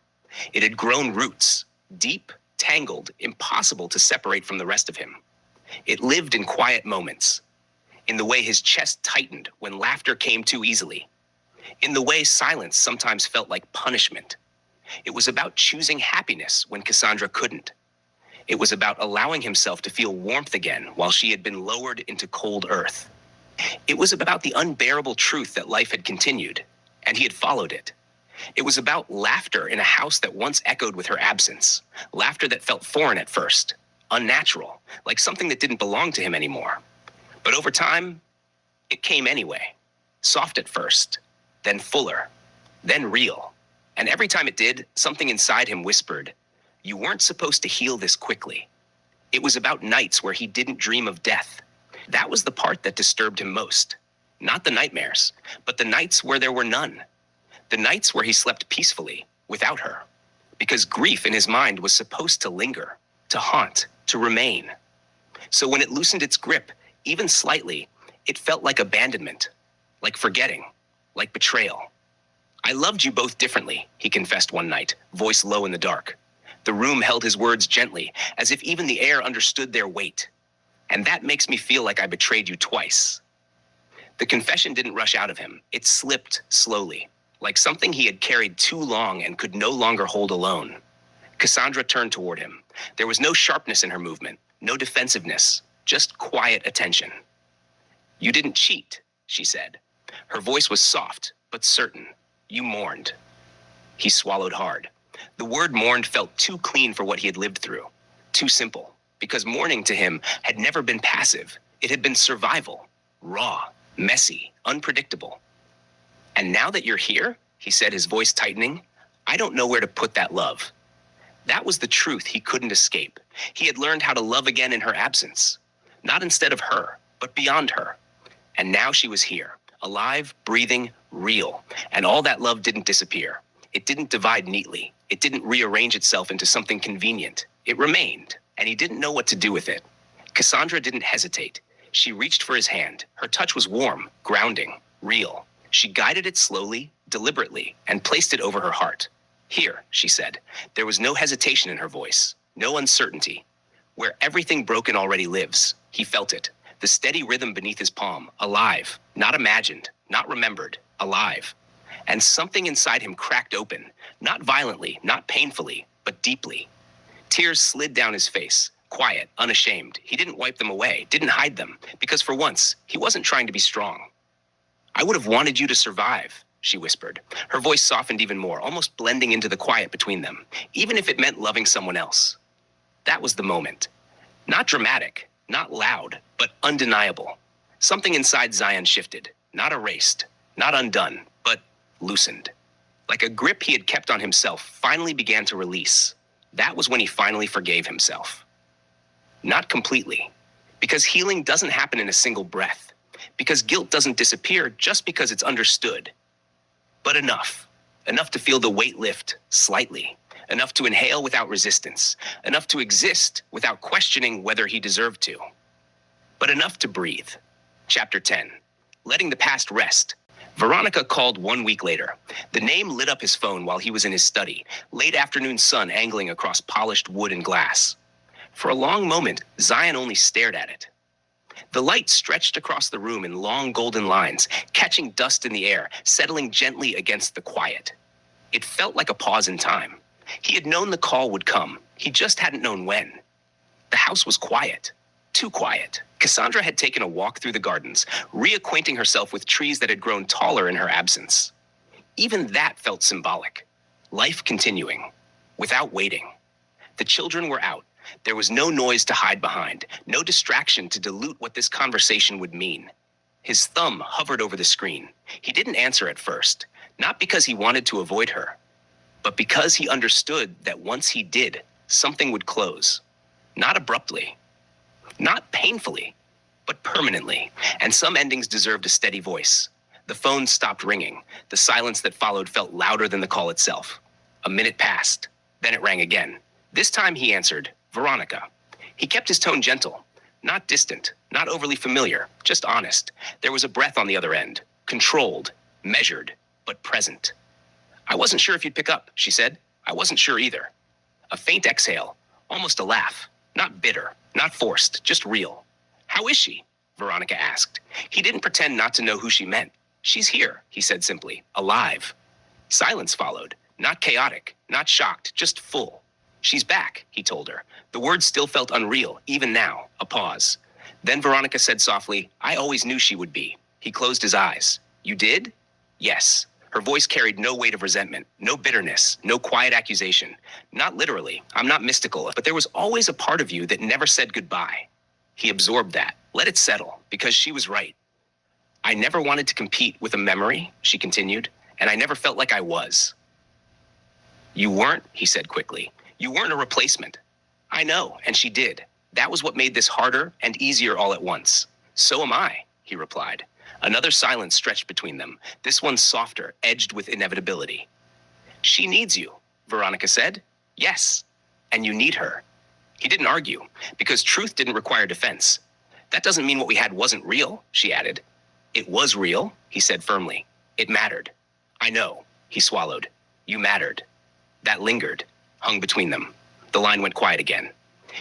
It had grown roots, deep, tangled, impossible to separate from the rest of him. It lived in quiet moments, in the way his chest tightened when laughter came too easily, in the way silence sometimes felt like punishment. It was about choosing happiness when Cassandra couldn't. It was about allowing himself to feel warmth again while she had been lowered into cold earth. It was about the unbearable truth that life had continued, and he had followed it. It was about laughter in a house that once echoed with her absence. Laughter that felt foreign at first, unnatural, like something that didn't belong to him anymore. But over time, it came anyway. Soft at first, then fuller, then real. And every time it did, something inside him whispered, "You weren't supposed to heal this quickly." It was about nights where he didn't dream of death. That was the part that disturbed him most. Not the nightmares, but the nights where there were none. The nights where he slept peacefully, without her. Because grief in his mind was supposed to linger, to haunt, to remain. So when it loosened its grip, even slightly, it felt like abandonment, like forgetting, like betrayal. "I loved you both differently," he confessed one night, voice low in the dark. The room held his words gently, as if even the air understood their weight. "And that makes me feel like I betrayed you twice." The confession didn't rush out of him. It slipped slowly, like something he had carried too long and could no longer hold alone. Cassandra turned toward him. There was no sharpness in her movement, no defensiveness, just quiet attention. "You didn't cheat," she said. Her voice was soft, but certain. "You mourned." He swallowed hard. The word mourned felt too clean for what he had lived through. Too simple, because mourning to him had never been passive. It had been survival, raw, messy, unpredictable. "And now that you're here," he said, his voice tightening, "I don't know where to put that love." That was the truth he couldn't escape. He had learned how to love again in her absence. Not instead of her, but beyond her. And now she was here, alive, breathing, real. And all that love didn't disappear. It didn't divide neatly. It didn't rearrange itself into something convenient. It remained, and he didn't know what to do with it. Cassandra didn't hesitate. She reached for his hand. Her touch was warm, grounding, real. She guided it slowly, deliberately, and placed it over her heart. "Here," she said. There was no hesitation in her voice, no uncertainty. Where everything broken already lives, he felt it. The steady rhythm beneath his palm, alive, not imagined, not remembered, alive. And something inside him cracked open, not violently, not painfully, but deeply. Tears slid down his face, quiet, unashamed. He didn't wipe them away, didn't hide them, because for once, he wasn't trying to be strong. "I would have wanted you to survive," she whispered. Her voice softened even more, almost blending into the quiet between them, even if it meant loving someone else. That was the moment. Not dramatic, not loud, but undeniable. Something inside Zion shifted, not erased, not undone, but loosened. Like a grip he had kept on himself finally began to release. That was when he finally forgave himself. Not completely, because healing doesn't happen in a single breath, because guilt doesn't disappear just because it's understood. But enough to feel the weight lift slightly, enough to inhale without resistance, enough to exist without questioning whether he deserved to. But enough to breathe. Chapter 10. Letting the past rest. Veronica called 1 week later. The name lit up his phone while he was in his study, late afternoon sun angling across polished wood and glass. For a long moment, Zion only stared at it. The light stretched across the room in long golden lines, catching dust in the air, settling gently against the quiet. It felt like a pause in time. He had known the call would come. He just hadn't known when. The house was quiet. Too quiet. Cassandra had taken a walk through the gardens, reacquainting herself with trees that had grown taller in her absence. Even that felt symbolic. Life continuing, without waiting. The children were out. There was no noise to hide behind, no distraction to dilute what this conversation would mean. His thumb hovered over the screen. He didn't answer at first, not because he wanted to avoid her, but because he understood that once he did, something would close. Not abruptly, not painfully, but permanently. And some endings deserved a steady voice. The phone stopped ringing. The silence that followed felt louder than the call itself. A minute passed. Then it rang again. This time he answered, "Veronica." He kept his tone gentle, not distant, not overly familiar, just honest. There was a breath on the other end, controlled, measured, but present. "I wasn't sure if you'd pick up," she said. "I wasn't sure either." A faint exhale, almost a laugh, not bitter, not forced, just real. "How is she?" Veronica asked. He didn't pretend not to know who she meant. "She's here," he said simply, "alive." Silence followed, not chaotic, not shocked, just full. "She's back," he told her. The words still felt unreal, even now, a pause. Then Veronica said softly, "I always knew she would be." He closed his eyes. "You did?" "Yes." Her voice carried no weight of resentment, no bitterness, no quiet accusation. Not literally, I'm not mystical, but there was always a part of you that never said goodbye. He absorbed that, let it settle, because she was right. I never wanted to compete with a memory, she continued, and I never felt like I was. You weren't, he said quickly. You weren't a replacement. I know, and she did. That was what made this harder and easier all at once. So am I, he replied. Another silence stretched between them, this one softer, edged with inevitability. She needs you, Veronica said. Yes, and you need her. He didn't argue, because truth didn't require defense. That doesn't mean what we had wasn't real, she added. It was real, he said firmly. It mattered. I know, he swallowed. You mattered. That lingered, hung between them. The line went quiet again.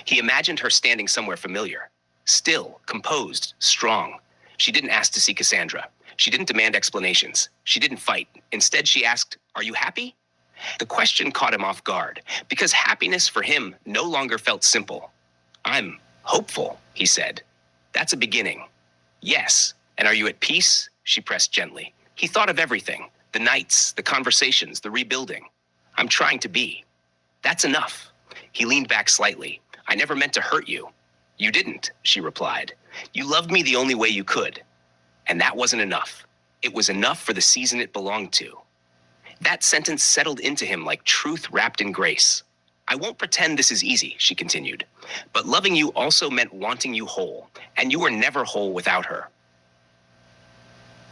He imagined her standing somewhere familiar. Still, composed, strong. She didn't ask to see Cassandra. She didn't demand explanations. She didn't fight. Instead, she asked, "Are you happy?" The question caught him off guard, because happiness for him no longer felt simple. I'm hopeful, he said. That's a beginning. Yes. And are you at peace? She pressed gently. He thought of everything. The nights, the conversations, the rebuilding. I'm trying to be. That's enough. He leaned back slightly. I never meant to hurt you. You didn't, she replied. You loved me the only way you could. And that wasn't enough. It was enough for the season it belonged to. That sentence settled into him like truth wrapped in grace. I won't pretend this is easy, she continued. But loving you also meant wanting you whole, and you were never whole without her.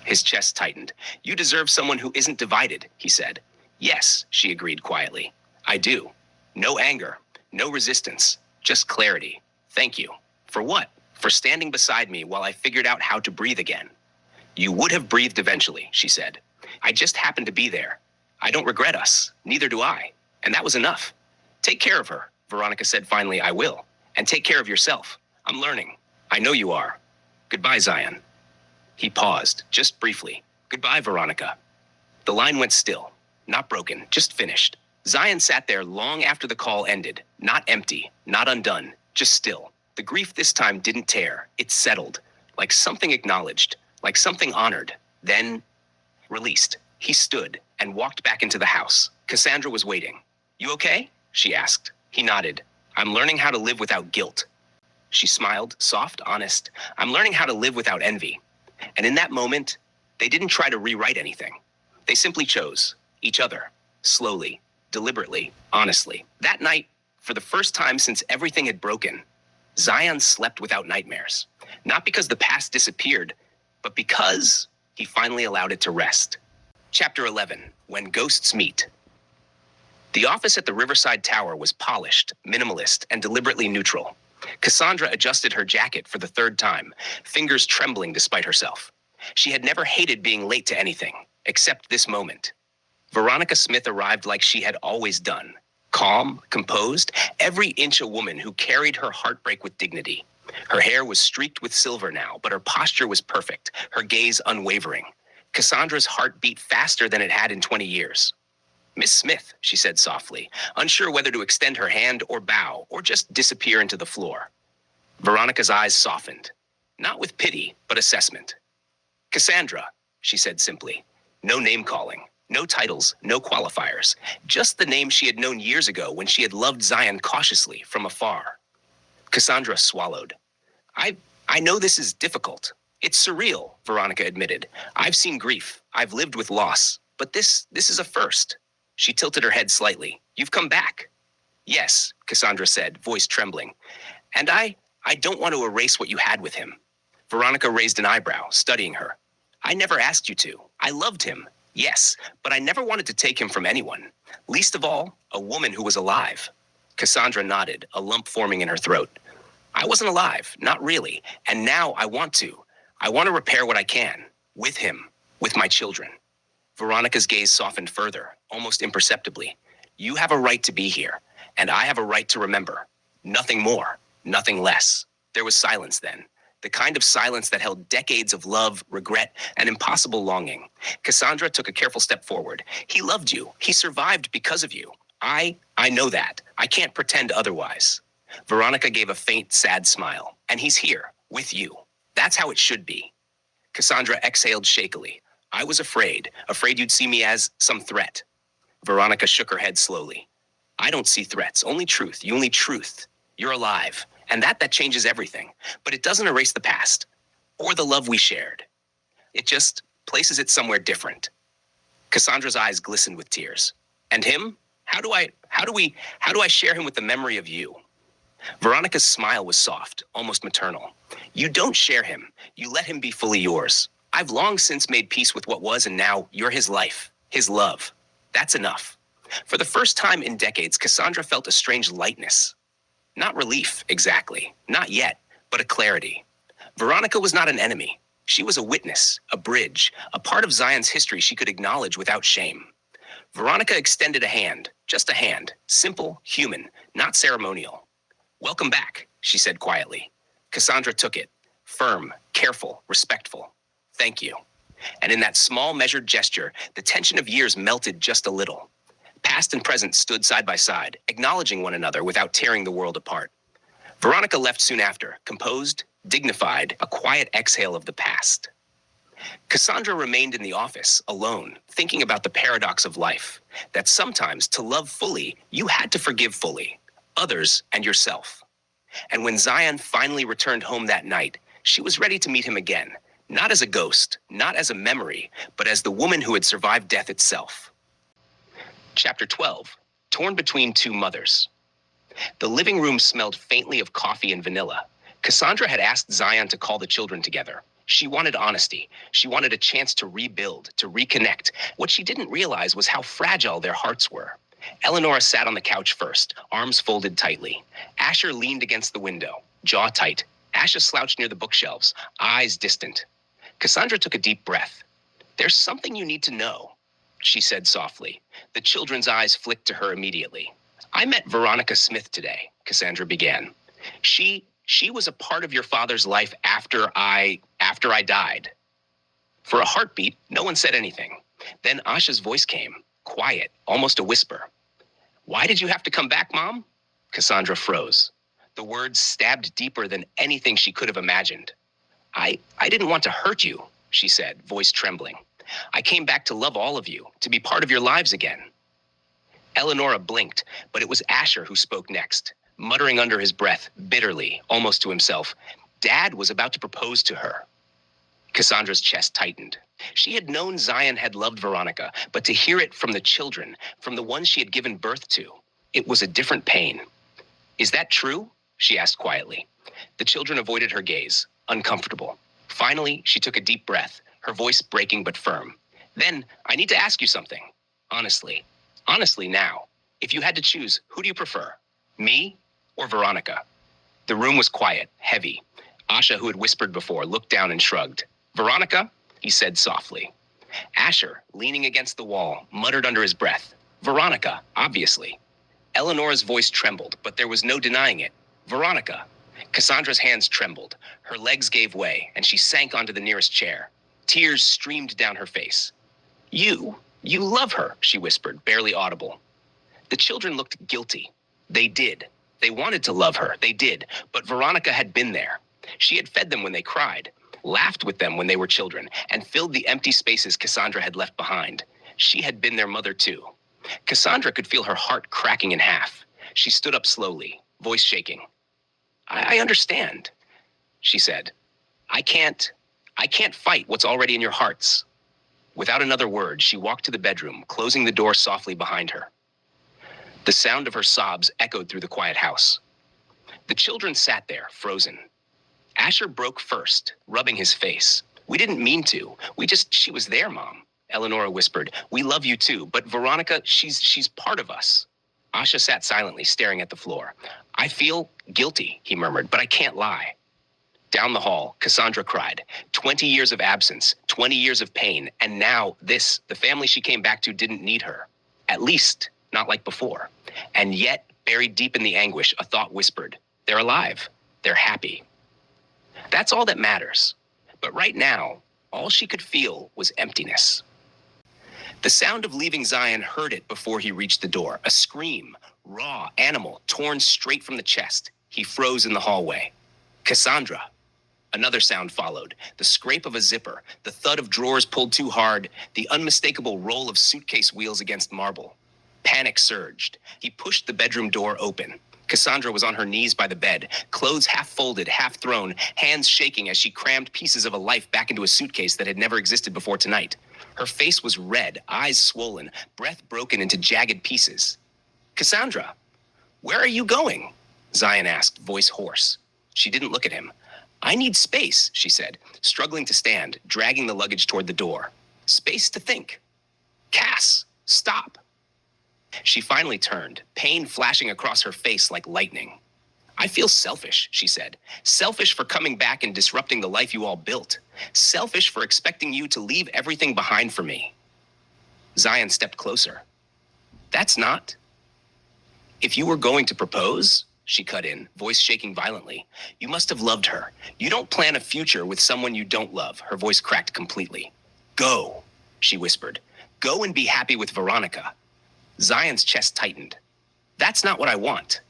His chest tightened. You deserve someone who isn't divided, he said. Yes, she agreed quietly. I do. No anger, no resistance, just clarity. Thank you. For what? For standing beside me while I figured out how to breathe again. You would have breathed eventually, she said. I just happened to be there. I don't regret us. Neither do I. And that was enough. Take care of her, Veronica said finally. I will. And take care of yourself. I'm learning. I know you are. Goodbye, Zion. He paused, just briefly. Goodbye, Veronica. The line went still. Not broken, just finished. Zion sat there long after the call ended. Not empty, not undone, just still. The grief this time didn't tear. It settled. Like something acknowledged. Like something honored. Then released. He stood and walked back into the house. Cassandra was waiting. You okay? She asked. He nodded. I'm learning how to live without guilt. She smiled, soft, honest. I'm learning how to live without envy. And in that moment, they didn't try to rewrite anything. They simply chose each other, slowly, deliberately, honestly. That night, for the first time since everything had broken, Zion slept without nightmares. Not because the past disappeared, but because he finally allowed it to rest. Chapter 11, When Ghosts Meet. The office at the Riverside Tower was polished, minimalist, and deliberately neutral. Cassandra adjusted her jacket for the third time, fingers trembling despite herself. She had never hated being late to anything, except this moment. Veronica Smith arrived like she had always done. Calm, composed, every inch a woman who carried her heartbreak with dignity. Her hair was streaked with silver now, but her posture was perfect, her gaze unwavering. Cassandra's heart beat faster than it had in 20 years. Miss Smith, she said softly, unsure whether to extend her hand or bow or just disappear into the floor. Veronica's eyes softened, not with pity, but assessment. Cassandra, she said simply. No name calling, no titles, no qualifiers, just the name she had known years ago when she had loved Zion cautiously from afar. Cassandra swallowed. I know this is difficult. It's surreal, Veronica admitted. I've seen grief. I've lived with loss. But this is a first. She tilted her head slightly. You've come back. Yes, Cassandra said, voice trembling. And I don't want to erase what you had with him. Veronica raised an eyebrow, studying her. I never asked you to. I loved him. Yes, but I never wanted to take him from anyone. Least of all, a woman who was alive. Cassandra nodded, a lump forming in her throat. I wasn't alive, not really. And now I want to. I want to repair what I can. With him. With my children. Veronica's gaze softened further, almost imperceptibly. You have a right to be here, and I have a right to remember. Nothing more, nothing less. There was silence then, the kind of silence that held decades of love, regret, and impossible longing. Cassandra took a careful step forward. He loved you. He survived because of you. I know that. I can't pretend otherwise. Veronica gave a faint, sad smile. And he's here, with you. That's how it should be. Cassandra exhaled shakily. I was afraid you'd see me as some threat. Veronica shook her head slowly. I don't see threats, only truth. You only truth. You're alive, and that changes everything. But it doesn't erase the past, or the love we shared. It just places it somewhere different. Cassandra's eyes glistened with tears. And him? How do I share him with the memory of you? Veronica's smile was soft, almost maternal. You don't share him. You let him be fully yours. I've long since made peace with what was, and now you're his life, his love. That's enough. For the first time in decades, Cassandra felt a strange lightness. Not relief, exactly. Not yet, but a clarity. Veronica was not an enemy. She was a witness, a bridge, a part of Zion's history she could acknowledge without shame. Veronica extended a hand, just a hand, simple, human, not ceremonial. Welcome back, she said quietly. Cassandra took it, firm, careful, respectful. Thank you. And in that small, measured gesture, the tension of years melted just a little. Past and present stood side by side, acknowledging one another without tearing the world apart. Veronica left soon after, composed, dignified, a quiet exhale of the past. Cassandra remained in the office, alone, thinking about the paradox of life, that sometimes to love fully, you had to forgive fully, others and yourself. And when Zion finally returned home that night, she was ready to meet him again, not as a ghost, not as a memory, but as the woman who had survived death itself. Chapter 12, Torn Between Two Mothers. The living room smelled faintly of coffee and vanilla. Cassandra had asked Zion to call the children together. She wanted honesty. She wanted a chance to rebuild, to reconnect. What she didn't realize was how fragile their hearts were. Eleanora sat on the couch first, arms folded tightly. Asher leaned against the window, jaw tight. Asha slouched near the bookshelves, eyes distant. Cassandra took a deep breath. There's something you need to know, she said softly. The children's eyes flicked to her immediately. I met Veronica Smith today, Cassandra began. She was a part of your father's life after I died. For a heartbeat, no one said anything. Then Asha's voice came, quiet, almost a whisper. Why did you have to come back, Mom? Cassandra froze. The words stabbed deeper than anything she could have imagined. I didn't want to hurt you, she said, voice trembling. I came back to love all of you, to be part of your lives again. Eleanora blinked, but it was Asher who spoke next, muttering under his breath, bitterly, almost to himself. Dad was about to propose to her. Cassandra's chest tightened. She had known Zion had loved Veronica, but to hear it from the children, from the ones she had given birth to, it was a different pain. Is that true? She asked quietly. The children avoided her gaze, uncomfortable. Finally, she took a deep breath, her voice breaking but firm. Then, I need to ask you something. Honestly now. If you had to choose, who do you prefer? Me or Veronica? The room was quiet, heavy. Asha, who had whispered before, looked down and shrugged. Veronica? He said softly. Asher, leaning against the wall, muttered under his breath. Veronica, obviously. Eleanor's voice trembled, but there was no denying it. Veronica. Cassandra's hands trembled. Her legs gave way, and she sank onto the nearest chair. Tears streamed down her face. You love her, she whispered, barely audible. The children looked guilty. They did. They wanted to love her, they did, but Veronica had been there. She had fed them when they cried, laughed with them when they were children, and filled the empty spaces Cassandra had left behind. She had been their mother too. Cassandra could feel her heart cracking in half. She stood up slowly, voice shaking. I understand, she said. I can't fight what's already in your hearts. Without another word, she walked to the bedroom, closing the door softly behind her. The sound of her sobs echoed through the quiet house. The children sat there, frozen. Asher broke first, rubbing his face. We didn't mean to. She was there, Mom. Eleanora whispered. We love you too, but Veronica, she's part of us. Asha sat silently, staring at the floor. I feel guilty, he murmured, but I can't lie. Down the hall, Cassandra cried. 20 years of absence, 20 years of pain, and now this, the family she came back to didn't need her. At least, not like before. And yet, buried deep in the anguish, a thought whispered, they're alive, they're happy. That's all that matters. But right now, all she could feel was emptiness. The sound of leaving Zion heard it before he reached the door. A scream, raw, animal, torn straight from the chest. He froze in the hallway. Cassandra. Another sound followed, the scrape of a zipper, the thud of drawers pulled too hard, the unmistakable roll of suitcase wheels against marble. Panic surged. He pushed the bedroom door open. Cassandra was on her knees by the bed, clothes half folded, half thrown, hands shaking as she crammed pieces of a life back into a suitcase that had never existed before tonight. Her face was red, eyes swollen, breath broken into jagged pieces. Cassandra, where are you going? Zion asked, voice hoarse. She didn't look at him. I need space, she said, struggling to stand, dragging the luggage toward the door. Space to think. Cass, stop. She finally turned, pain flashing across her face like lightning. I feel selfish, she said. Selfish for coming back and disrupting the life you all built. Selfish for expecting you to leave everything behind for me. Zion stepped closer. That's not. If you were going to propose, she cut in, voice shaking violently, you must have loved her. You don't plan a future with someone you don't love. Her voice cracked completely. Go, she whispered. Go and be happy with Veronica. Zion's chest tightened. That's not what I want.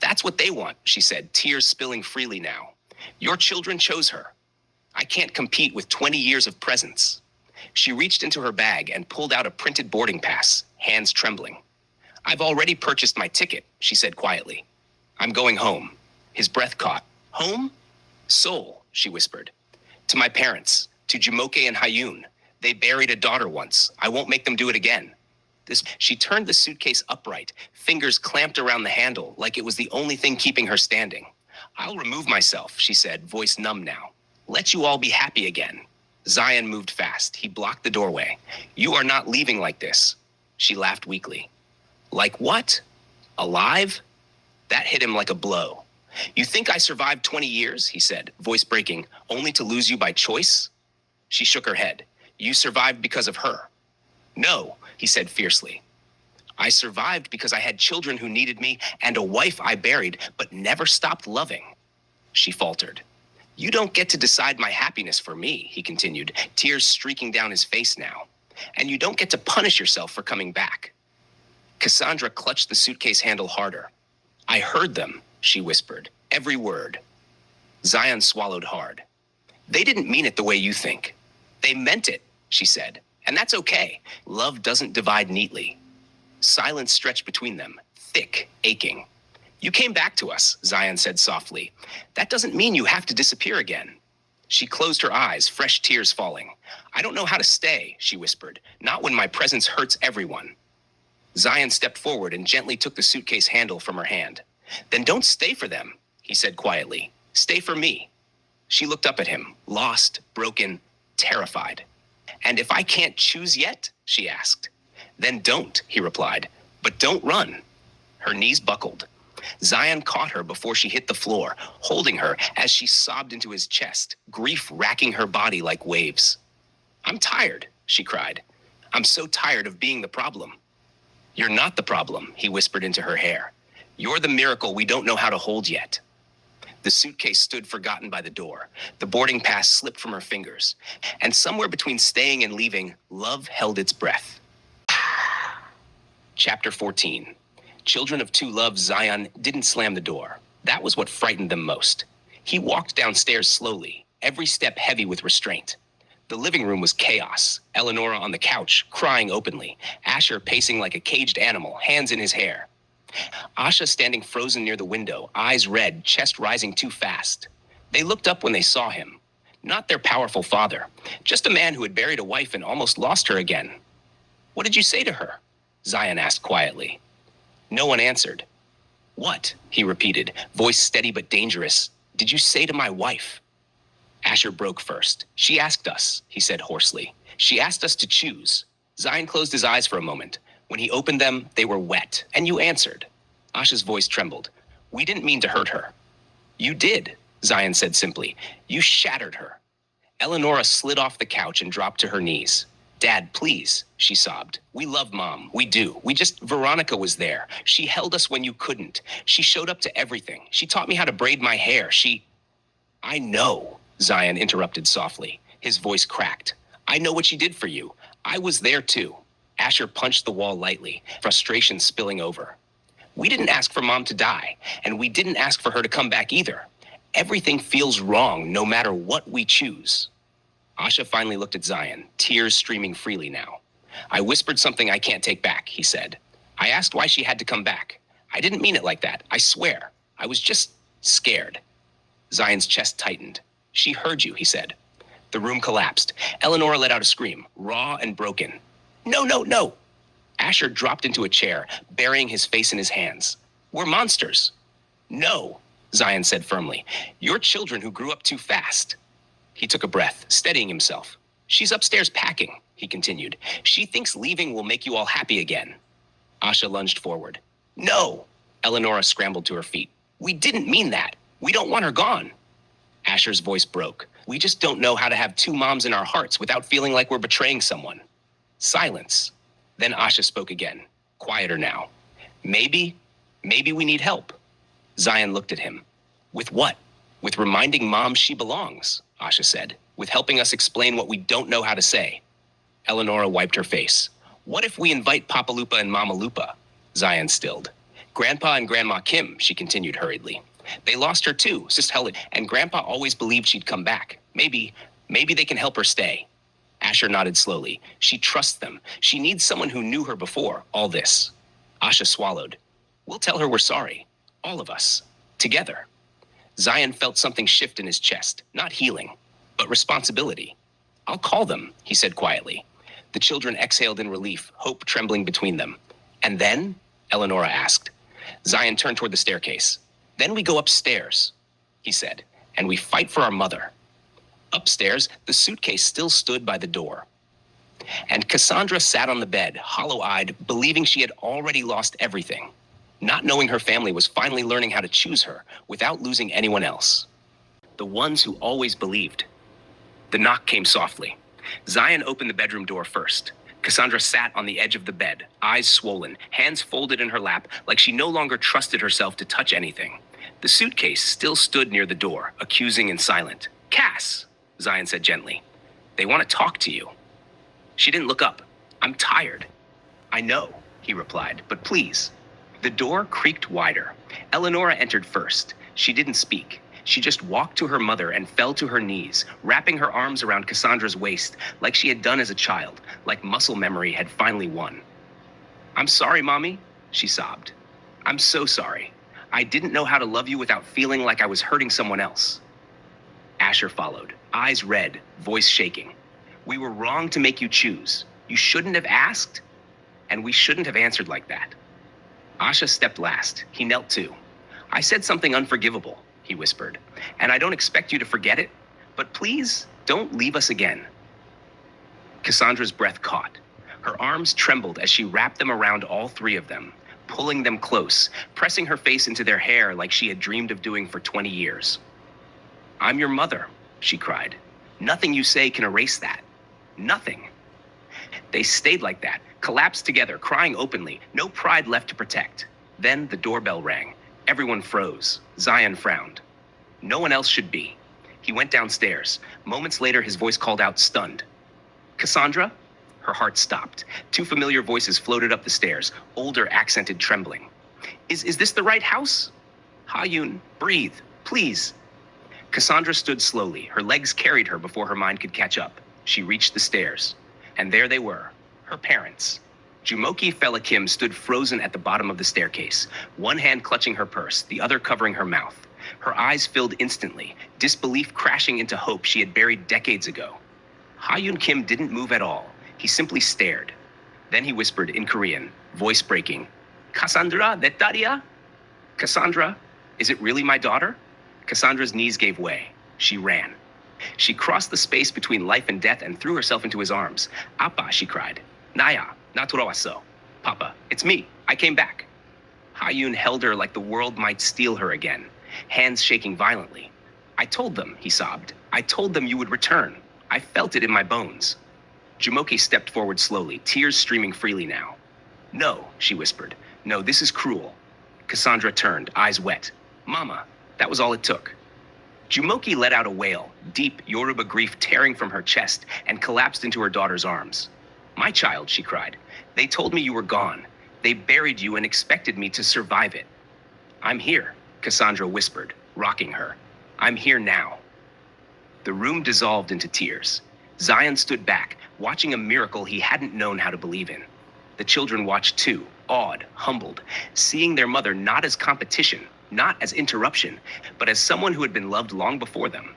That's what they want, she said, tears spilling freely now. Your children chose her. I can't compete with 20 years of presence. She reached into her bag and pulled out a printed boarding pass, hands trembling. I've already purchased my ticket, she said quietly. I'm going home. His breath caught. Home? Seoul, she whispered. To my parents, to Jumoke and Hayun. They buried a daughter once. I won't make them do it again. She turned the suitcase upright, fingers clamped around the handle like it was the only thing keeping her standing. I'll remove myself, she said, voice numb now. Let you all be happy again. Zion moved fast. He blocked the doorway. You are not leaving like this. She laughed weakly. Like what? Alive? That hit him like a blow. You think I survived 20 years, he said, voice breaking, only to lose you by choice? She shook her head. You survived because of her. No, he said fiercely. I survived because I had children who needed me and a wife I buried but never stopped loving. She faltered. You don't get to decide my happiness for me, he continued, tears streaking down his face now. And you don't get to punish yourself for coming back. Cassandra clutched the suitcase handle harder. I heard them, she whispered, every word. Zion swallowed hard. They didn't mean it the way you think. They meant it, she said. And that's okay. Love doesn't divide neatly. Silence stretched between them, thick, aching. You came back to us, Zion said softly. That doesn't mean you have to disappear again. She closed her eyes, fresh tears falling. I don't know how to stay, she whispered, not when my presence hurts everyone. Zion stepped forward and gently took the suitcase handle from her hand. Then don't stay for them, he said quietly. Stay for me. She looked up at him, lost, broken, terrified. And if I can't choose yet, she asked. Then don't, he replied. But don't run. Her knees buckled. Zion caught her before she hit the floor, holding her as she sobbed into his chest, grief racking her body like waves. I'm tired, she cried. I'm so tired of being the problem. You're not the problem, he whispered into her hair. You're the miracle we don't know how to hold yet. The suitcase stood forgotten by the door. The boarding pass slipped from her fingers. And somewhere between staying and leaving, love held its breath. Chapter 14. Children of two loves, Zion didn't slam the door. That was what frightened them most. He walked downstairs slowly, every step heavy with restraint. The living room was chaos. Eleonora on the couch, crying openly. Asher pacing like a caged animal, hands in his hair. Asha standing frozen near the window, eyes red, chest rising too fast. They looked up when they saw him. Not their powerful father, just a man who had buried a wife and almost lost her again. What did you say to her? Zion asked quietly. No one answered. What? He repeated, voice steady but dangerous. Did you say to my wife? Asher broke first. She asked us, he said hoarsely. She asked us to choose. Zion closed his eyes for a moment. When he opened them, they were wet, and you answered. Asha's voice trembled. We didn't mean to hurt her. You did, Zion said simply. You shattered her. Eleonora slid off the couch and dropped to her knees. Dad, please, she sobbed. We love Mom. We do. Veronica was there. She held us when you couldn't. She showed up to everything. She taught me how to braid my hair. I know, Zion interrupted softly. His voice cracked. I know what she did for you. I was there too. Asher punched the wall lightly, frustration spilling over. We didn't ask for Mom to die, and we didn't ask for her to come back either. Everything feels wrong no matter what we choose. Asha finally looked at Zion, tears streaming freely now. I whispered something I can't take back, he said. I asked why she had to come back. I didn't mean it like that, I swear. I was just scared. Zion's chest tightened. She heard you, he said. The room collapsed. Eleanor let out a scream, raw and broken. No, no, no! Asher dropped into a chair, burying his face in his hands. We're monsters. No, Zion said firmly. You're children who grew up too fast. He took a breath, steadying himself. She's upstairs packing, he continued. She thinks leaving will make you all happy again. Asha lunged forward. No! Eleonora scrambled to her feet. We didn't mean that. We don't want her gone. Asher's voice broke. We just don't know how to have two moms in our hearts without feeling like we're betraying someone. Silence. Then Asha spoke again, quieter now. Maybe we need help. Zion looked at him. With what? With reminding Mom she belongs, Asha said. With helping us explain what we don't know how to say. Eleonora wiped her face. What if we invite Papa Lupa and Mama Lupa? Zion stilled. Grandpa and Grandma Kim, she continued hurriedly. They lost her too, Sis Helen, and Grandpa always believed she'd come back. Maybe they can help her stay. Asher nodded slowly. She trusts them. She needs someone who knew her before all this. Asha swallowed. We'll tell her we're sorry. All of us. Together. Zion felt something shift in his chest. Not healing, but responsibility. I'll call them, he said quietly. The children exhaled in relief, hope trembling between them. And then? Eleonora asked. Zion turned toward the staircase. Then we go upstairs, he said, and we fight for our mother. Upstairs, the suitcase still stood by the door. And Cassandra sat on the bed, hollow-eyed, believing she had already lost everything. Not knowing her family was finally learning how to choose her without losing anyone else. The ones who always believed. The knock came softly. Zion opened the bedroom door first. Cassandra sat on the edge of the bed, eyes swollen, hands folded in her lap, like she no longer trusted herself to touch anything. The suitcase still stood near the door, accusing and silent. Cass, Zion said gently. They want to talk to you. She didn't look up. I'm tired. I know, he replied, but please. The door creaked wider. Eleonora entered first. She didn't speak. She just walked to her mother and fell to her knees, wrapping her arms around Cassandra's waist like she had done as a child, like muscle memory had finally won. I'm sorry, Mommy, she sobbed. I'm so sorry. I didn't know how to love you without feeling like I was hurting someone else. Asher followed, eyes red, voice shaking. We were wrong to make you choose. You shouldn't have asked, and we shouldn't have answered like that. Asha stepped last. He knelt too. I said something unforgivable, he whispered, and I don't expect you to forget it, but please don't leave us again. Cassandra's breath caught. Her arms trembled as she wrapped them around all three of them, pulling them close, pressing her face into their hair like she had dreamed of doing for 20 years. I'm your mother, she cried. Nothing you say can erase that. Nothing. They stayed like that, collapsed together, crying openly, no pride left to protect. Then the doorbell rang. Everyone froze. Zion frowned. No one else should be. He went downstairs. Moments later, his voice called out, stunned. Cassandra? Her heart stopped. Two familiar voices floated up the stairs, older, accented trembling. Is this the right house? Ha-Yun, breathe, please. Cassandra stood slowly. Her legs carried her before her mind could catch up. She reached the stairs. And there they were, her parents. Jumoke Fela Kim stood frozen at the bottom of the staircase, one hand clutching her purse, the other covering her mouth. Her eyes filled instantly, disbelief crashing into hope she had buried decades ago. Ha-Yun Kim didn't move at all. He simply stared. Then he whispered in Korean, voice breaking, Cassandra, Netaria? Cassandra, is it really my daughter? Cassandra's knees gave way. She ran. She crossed the space between life and death and threw herself into his arms. Appa, she cried. Naya, naturawaso. Papa, it's me. I came back. Ha-Yun held her like the world might steal her again, hands shaking violently. I told them, he sobbed. I told them you would return. I felt it in my bones. Jumoke stepped forward slowly, tears streaming freely now. No, she whispered. No, this is cruel. Cassandra turned, eyes wet. Mama, that was all it took. Jumoke let out a wail, deep Yoruba grief tearing from her chest, and collapsed into her daughter's arms. My child, she cried. They told me you were gone. They buried you and expected me to survive it. I'm here, Cassandra whispered, rocking her. I'm here now." The room dissolved into tears. Zion stood back, watching a miracle he hadn't known how to believe in. The children watched too, awed, humbled, seeing their mother not as competition, not as interruption, but as someone who had been loved long before them.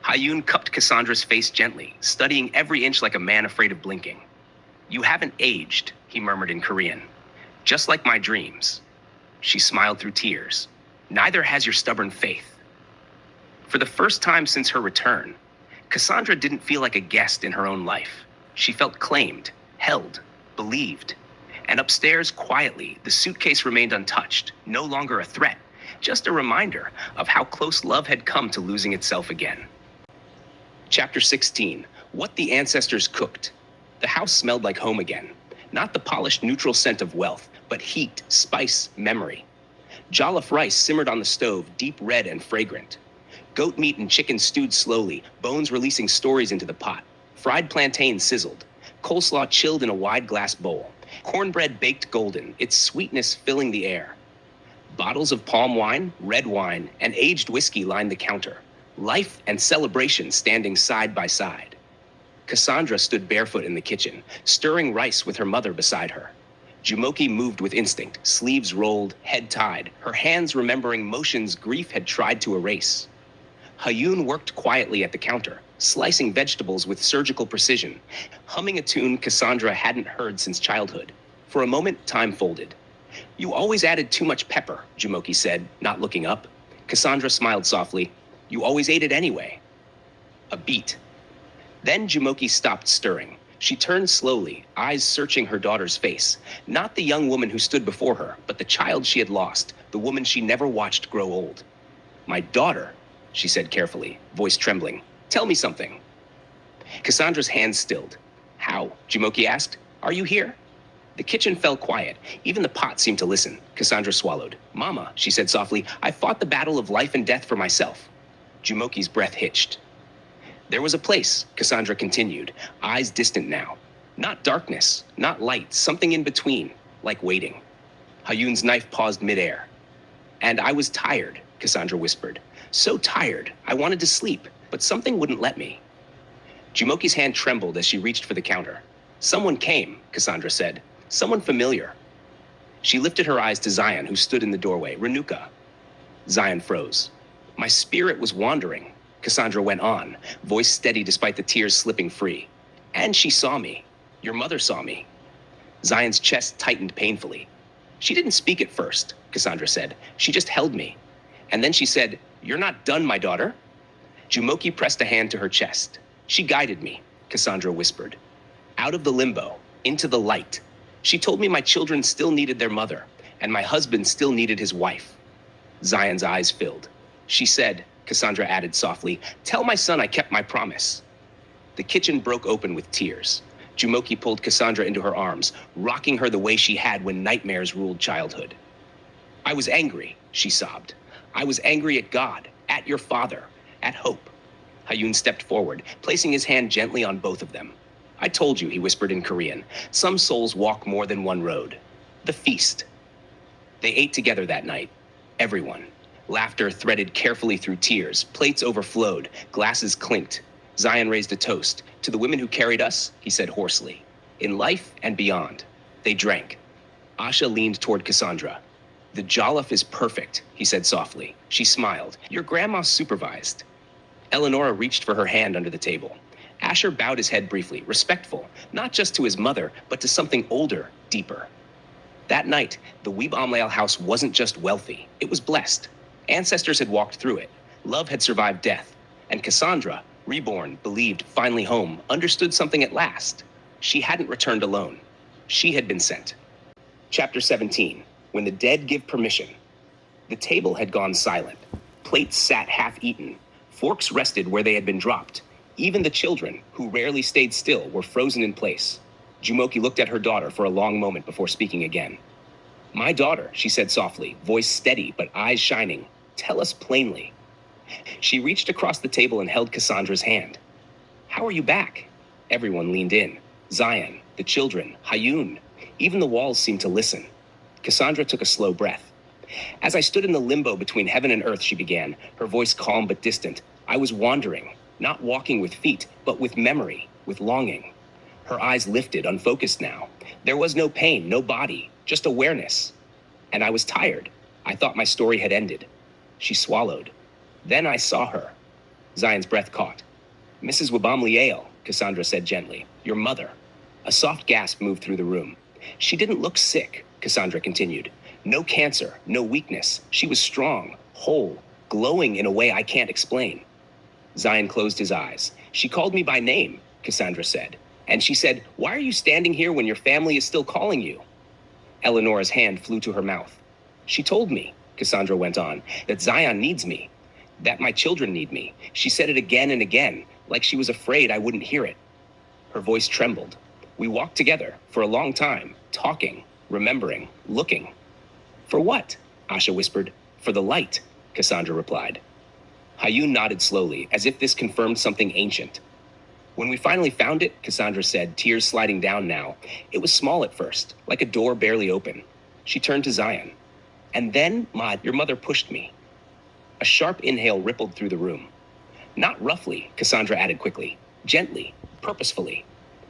Hayun cupped Cassandra's face gently, studying every inch like a man afraid of blinking. "You haven't aged," he murmured in Korean. "Just like my dreams." She smiled through tears. "Neither has your stubborn faith." For the first time since her return, Cassandra didn't feel like a guest in her own life. She felt claimed, held, believed. And upstairs, quietly, the suitcase remained untouched, no longer a threat, just a reminder of how close love had come to losing itself again. Chapter 16, What the Ancestors Cooked. The house smelled like home again. Not the polished neutral scent of wealth, but heat, spice, memory. Jollof rice simmered on the stove, deep red and fragrant. Goat meat and chicken stewed slowly, bones releasing stories into the pot. Fried plantain sizzled. Coleslaw chilled in a wide glass bowl. Cornbread baked golden, its sweetness filling the air. Bottles of palm wine, red wine, and aged whiskey lined the counter. Life and celebration standing side by side. Cassandra stood barefoot in the kitchen, stirring rice with her mother beside her. Jumoke moved with instinct, sleeves rolled, head tied, her hands remembering motions grief had tried to erase. Hayun worked quietly at the counter, slicing vegetables with surgical precision, humming a tune Cassandra hadn't heard since childhood. For a moment, time folded. "You always added too much pepper," Jumoke said, not looking up. Cassandra smiled softly. "You always ate it anyway." A beat. Then Jumoke stopped stirring. She turned slowly, eyes searching her daughter's face. Not the young woman who stood before her, but the child she had lost, the woman she never watched grow old. "My daughter," she said carefully, voice trembling. "Tell me something." Cassandra's hands stilled. "How?" Jumoke asked. "Are you here?" The kitchen fell quiet. Even the pot seemed to listen. Cassandra swallowed. "Mama," she said softly, "I fought the battle of life and death for myself." Jumoke's breath hitched. "There was a place," Cassandra continued, eyes distant now. Not darkness, not light, something in between, like waiting. Hayun's knife paused midair. "And I was tired," Cassandra whispered. "So tired, I wanted to sleep, but something wouldn't let me." Jumoke's hand trembled as she reached for the counter. "Someone came," Cassandra said. "Someone familiar." She lifted her eyes to Zion, who stood in the doorway. "Renuka." Zion froze. "My spirit was wandering," Cassandra went on, voice steady despite the tears slipping free. "And she saw me. Your mother saw me." Zion's chest tightened painfully. "She didn't speak at first," Cassandra said. "She just held me. And then she said, 'You're not done, my daughter.'" Jumoke pressed a hand to her chest. "She guided me," Cassandra whispered. "Out of the limbo, into the light. She told me my children still needed their mother, and my husband still needed his wife." Zion's eyes filled. "She said," Cassandra added softly, "Tell my son I kept my promise." The kitchen broke open with tears. Jumoke pulled Cassandra into her arms, rocking her the way she had when nightmares ruled childhood. "I was angry," she sobbed. "I was angry at God, at your father, at hope." Hayun stepped forward, placing his hand gently on both of them. "I told you," he whispered in Korean, "some souls walk more than one road. The feast." They ate together that night. Everyone. Laughter threaded carefully through tears. Plates overflowed. Glasses clinked. Zion raised a toast. "To the women who carried us," he said hoarsely. "In life and beyond." They drank. Asha leaned toward Cassandra. "The jollof is perfect," he said softly. She smiled. "Your grandma supervised." Eleonora reached for her hand under the table. Asher bowed his head briefly, respectful, not just to his mother, but to something older, deeper. That night, the Weeb Amleal house wasn't just wealthy, it was blessed. Ancestors had walked through it. Love had survived death. And Cassandra, reborn, believed, finally home, understood something at last. She hadn't returned alone. She had been sent. Chapter 17, When the Dead Give Permission. The table had gone silent. Plates sat half-eaten. Forks rested where they had been dropped. Even the children, who rarely stayed still, were frozen in place. Jumoke looked at her daughter for a long moment before speaking again. "My daughter," she said softly, voice steady but eyes shining. "Tell us plainly." She reached across the table and held Cassandra's hand. "How are you back?" Everyone leaned in. Zion, the children, Hayun. Even the walls seemed to listen. Cassandra took a slow breath. As I stood in the limbo between heaven and earth, she began, her voice calm but distant. I was wandering, not walking with feet, but with memory, with longing. Her eyes lifted, unfocused now. There was no pain, no body, just awareness. And I was tired. I thought my story had ended. She swallowed. Then I saw her. Zion's breath caught. Mrs. Wabamliel, Cassandra said gently. Your mother. A soft gasp moved through the room. She didn't look sick, Cassandra continued. No cancer, no weakness. She was strong, whole, glowing in a way I can't explain. Zion closed his eyes. She called me by name, Cassandra said. And she said, why are you standing here when your family is still calling you? Eleanora's hand flew to her mouth. She told me, Cassandra went on, that Zion needs me, that my children need me. She said it again and again, like she was afraid I wouldn't hear it. Her voice trembled. We walked together for a long time, talking, remembering, looking. For what? Asha whispered. For the light, Cassandra replied. Hayun nodded slowly, as if this confirmed something ancient. When we finally found it, Cassandra said, tears sliding down now, it was small at first, like a door barely open. She turned to Zion. And then, Ma, your mother pushed me. A sharp inhale rippled through the room. Not roughly, Cassandra added quickly. Gently, purposefully.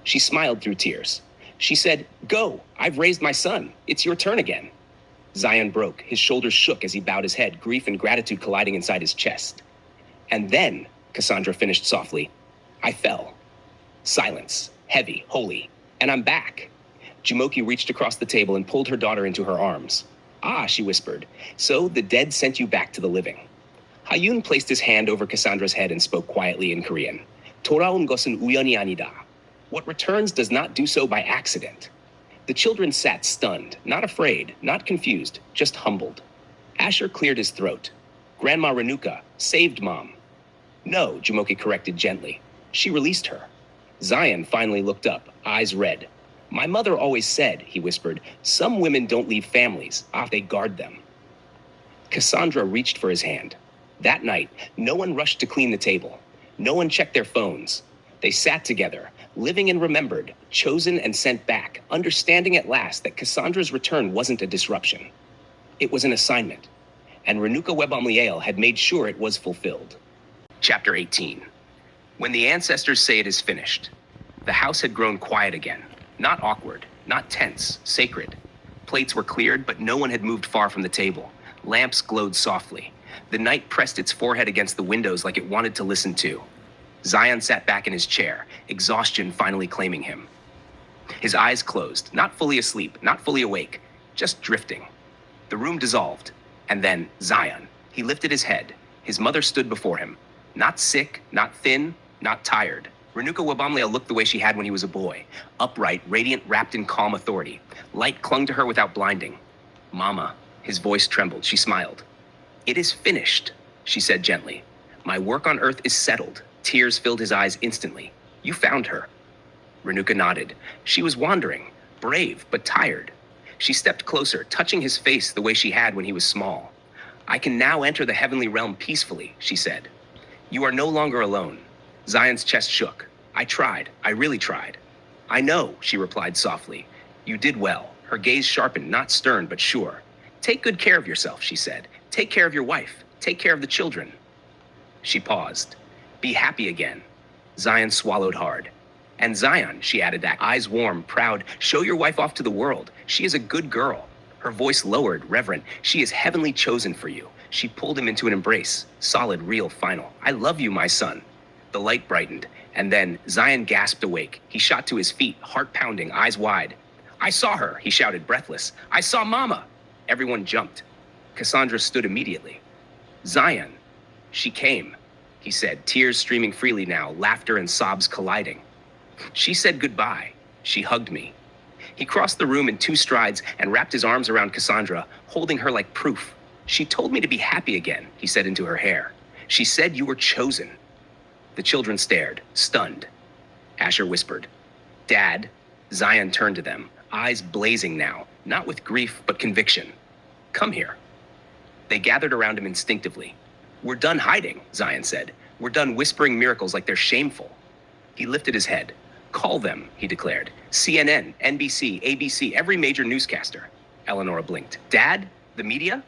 She smiled through tears. She said, go, I've raised my son. It's your turn again. Zion broke. His shoulders shook as he bowed his head, grief and gratitude colliding inside his chest. And then, Cassandra finished softly, I fell. Silence, heavy, holy, and I'm back. Jumoke reached across the table and pulled her daughter into her arms. Ah, she whispered, so the dead sent you back to the living. Hayun placed his hand over Cassandra's head and spoke quietly in Korean. Toraun gosun uyoni anida. What returns does not do so by accident. The children sat stunned, not afraid, not confused, just humbled. Asher cleared his throat. Grandma Renuka saved Mom. No, Jumoke corrected gently. She released her. Zion finally looked up, eyes red. My mother always said, he whispered, some women don't leave families, they guard them. Cassandra reached for his hand. That night, no one rushed to clean the table. No one checked their phones. They sat together, living and remembered, chosen and sent back, understanding at last that Cassandra's return wasn't a disruption. It was an assignment, and Renuka Webamliel had made sure it was fulfilled. Chapter 18. When the ancestors say it is finished, the house had grown quiet again. Not awkward, not tense, sacred. Plates were cleared, but no one had moved far from the table. Lamps glowed softly. The night pressed its forehead against the windows like it wanted to listen too. Zion sat back in his chair, exhaustion finally claiming him. His eyes closed, not fully asleep, not fully awake, just drifting. The room dissolved, and then Zion. He lifted his head. His mother stood before him. Not sick, not thin, not tired. Renuka Wabamliel looked the way she had when he was a boy. Upright, radiant, wrapped in calm authority. Light clung to her without blinding. Mama, his voice trembled. She smiled. It is finished, she said gently. My work on earth is settled. Tears filled his eyes instantly. You found her. Renuka nodded. She was wandering, brave, but tired. She stepped closer, touching his face the way she had when he was small. I can now enter the heavenly realm peacefully, she said. You are no longer alone. Zion's chest shook. I tried. I really tried. I know, she replied softly. You did well. Her gaze sharpened, not stern, but sure. Take good care of yourself, she said. Take care of your wife. Take care of the children. She paused. Be happy again. Zion swallowed hard. And Zion, she added that, eyes warm, proud, show your wife off to the world. She is a good girl. Her voice lowered, reverent. She is heavenly chosen for you. She pulled him into an embrace. Solid, real, final. I love you, my son. The light brightened, and then Zion gasped awake. He shot to his feet, heart pounding, eyes wide. I saw her, he shouted, breathless. I saw Mama. Everyone jumped. Cassandra stood immediately. Zion. She came, he said, tears streaming freely now, laughter and sobs colliding. She said goodbye. She hugged me. He crossed the room in 2 strides and wrapped his arms around Cassandra, holding her like proof. She told me to be happy again, he said into her hair. She said you were chosen. The children stared, stunned. Asher whispered, Dad. Zion turned to them, eyes blazing now, not with grief, but conviction. Come here. They gathered around him instinctively. We're done hiding, Zion said. We're done whispering miracles like they're shameful. He lifted his head. Call them, he declared. CNN, NBC, ABC, every major newscaster. Eleanora blinked. Dad? The media?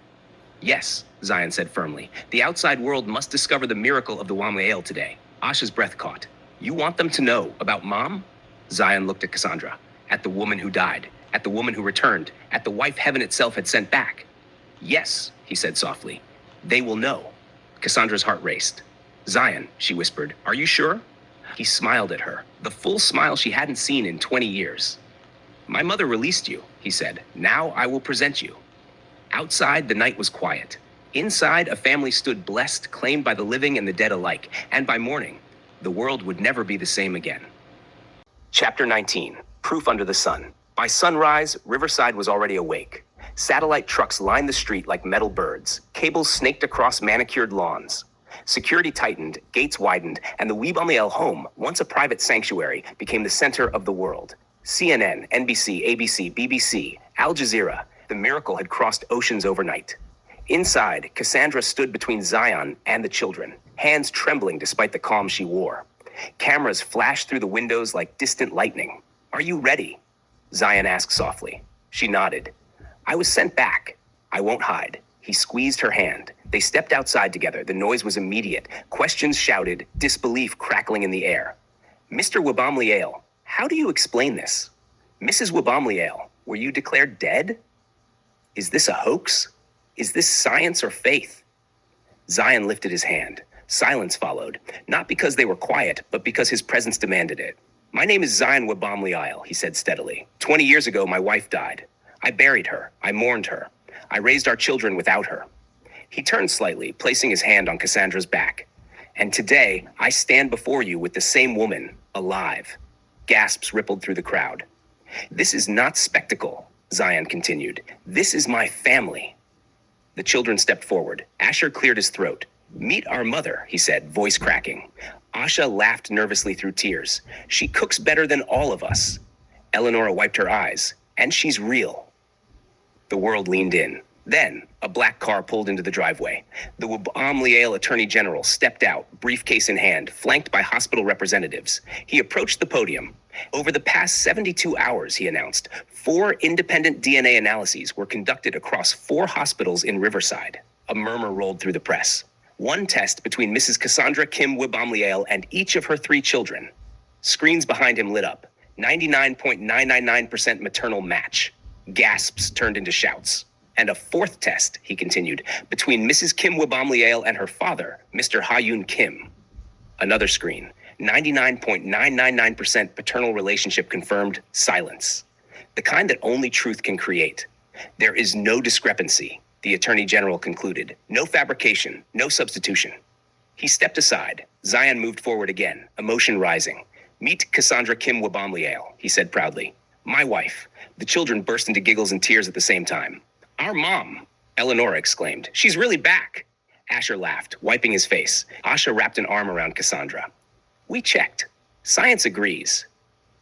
Yes, Zion said firmly. The outside world must discover the miracle of the Wamliel today. Asha's breath caught. You want them to know about Mom? Zion looked at Cassandra, at the woman who died, at the woman who returned, at the wife heaven itself had sent back. Yes, he said softly. They will know. Cassandra's heart raced. Zion, she whispered, are you sure? He smiled at her, the full smile she hadn't seen in 20 years. My mother released you, he said. Now I will present you. Outside, the night was quiet. Inside, a family stood blessed, claimed by the living and the dead alike, and by morning, the world would never be the same again. Chapter 19, Proof Under the Sun. By sunrise, Riverside was already awake. Satellite trucks lined the street like metal birds. Cables snaked across manicured lawns. Security tightened, gates widened, and the Weebamiel home, once a private sanctuary, became the center of the world. CNN, NBC, ABC, BBC, Al Jazeera, the miracle had crossed oceans overnight. Inside, Cassandra stood between Zion and the children, hands trembling despite the calm she wore. Cameras flashed through the windows like distant lightning. Are you ready? Zion asked softly. She nodded. I was sent back. I won't hide. He squeezed her hand. They stepped outside together. The noise was immediate. Questions shouted, disbelief crackling in the air. Mr. Wabamliel, how do you explain this? Mrs. Wabamliel, were you declared dead? Is this a hoax? Is this science or faith? Zion lifted his hand. Silence followed, not because they were quiet, but because his presence demanded it. My name is Zion Wabamliel, he said steadily. 20 years ago, my wife died. I buried her. I mourned her. I raised our children without her. He turned slightly, placing his hand on Cassandra's back. And today, I stand before you with the same woman, alive. Gasps rippled through the crowd. This is not spectacle, Zion continued. This is my family. The children stepped forward. Asher cleared his throat. Meet our mother, he said, voice cracking. Asha laughed nervously through tears. She cooks better than all of us. Eleonora wiped her eyes. And she's real. The world leaned in. Then, a black car pulled into the driveway. The Wabamliel Attorney General stepped out, briefcase in hand, flanked by hospital representatives. He approached the podium. Over the past 72 hours, he announced, 4 independent DNA analyses were conducted across 4 hospitals in Riverside. A murmur rolled through the press. One test between Mrs. Cassandra Kim Wabamliel and each of her 3 children. Screens behind him lit up. 99.999% maternal match. Gasps turned into shouts. And a 4th test, he continued, between Mrs. Kim Wabamliel and her father, Mr. Ha-Yoon Kim. Another screen. 99.999% paternal relationship confirmed. Silence. The kind that only truth can create. There is no discrepancy, the Attorney General concluded. No fabrication, no substitution. He stepped aside. Zion moved forward again, emotion rising. Meet Cassandra Kim Wabamliel, he said proudly. My wife. The children burst into giggles and tears at the same time. Our mom, Eleonora exclaimed. She's really back. Asher laughed, wiping his face. Asha wrapped an arm around Cassandra. We checked. Science agrees.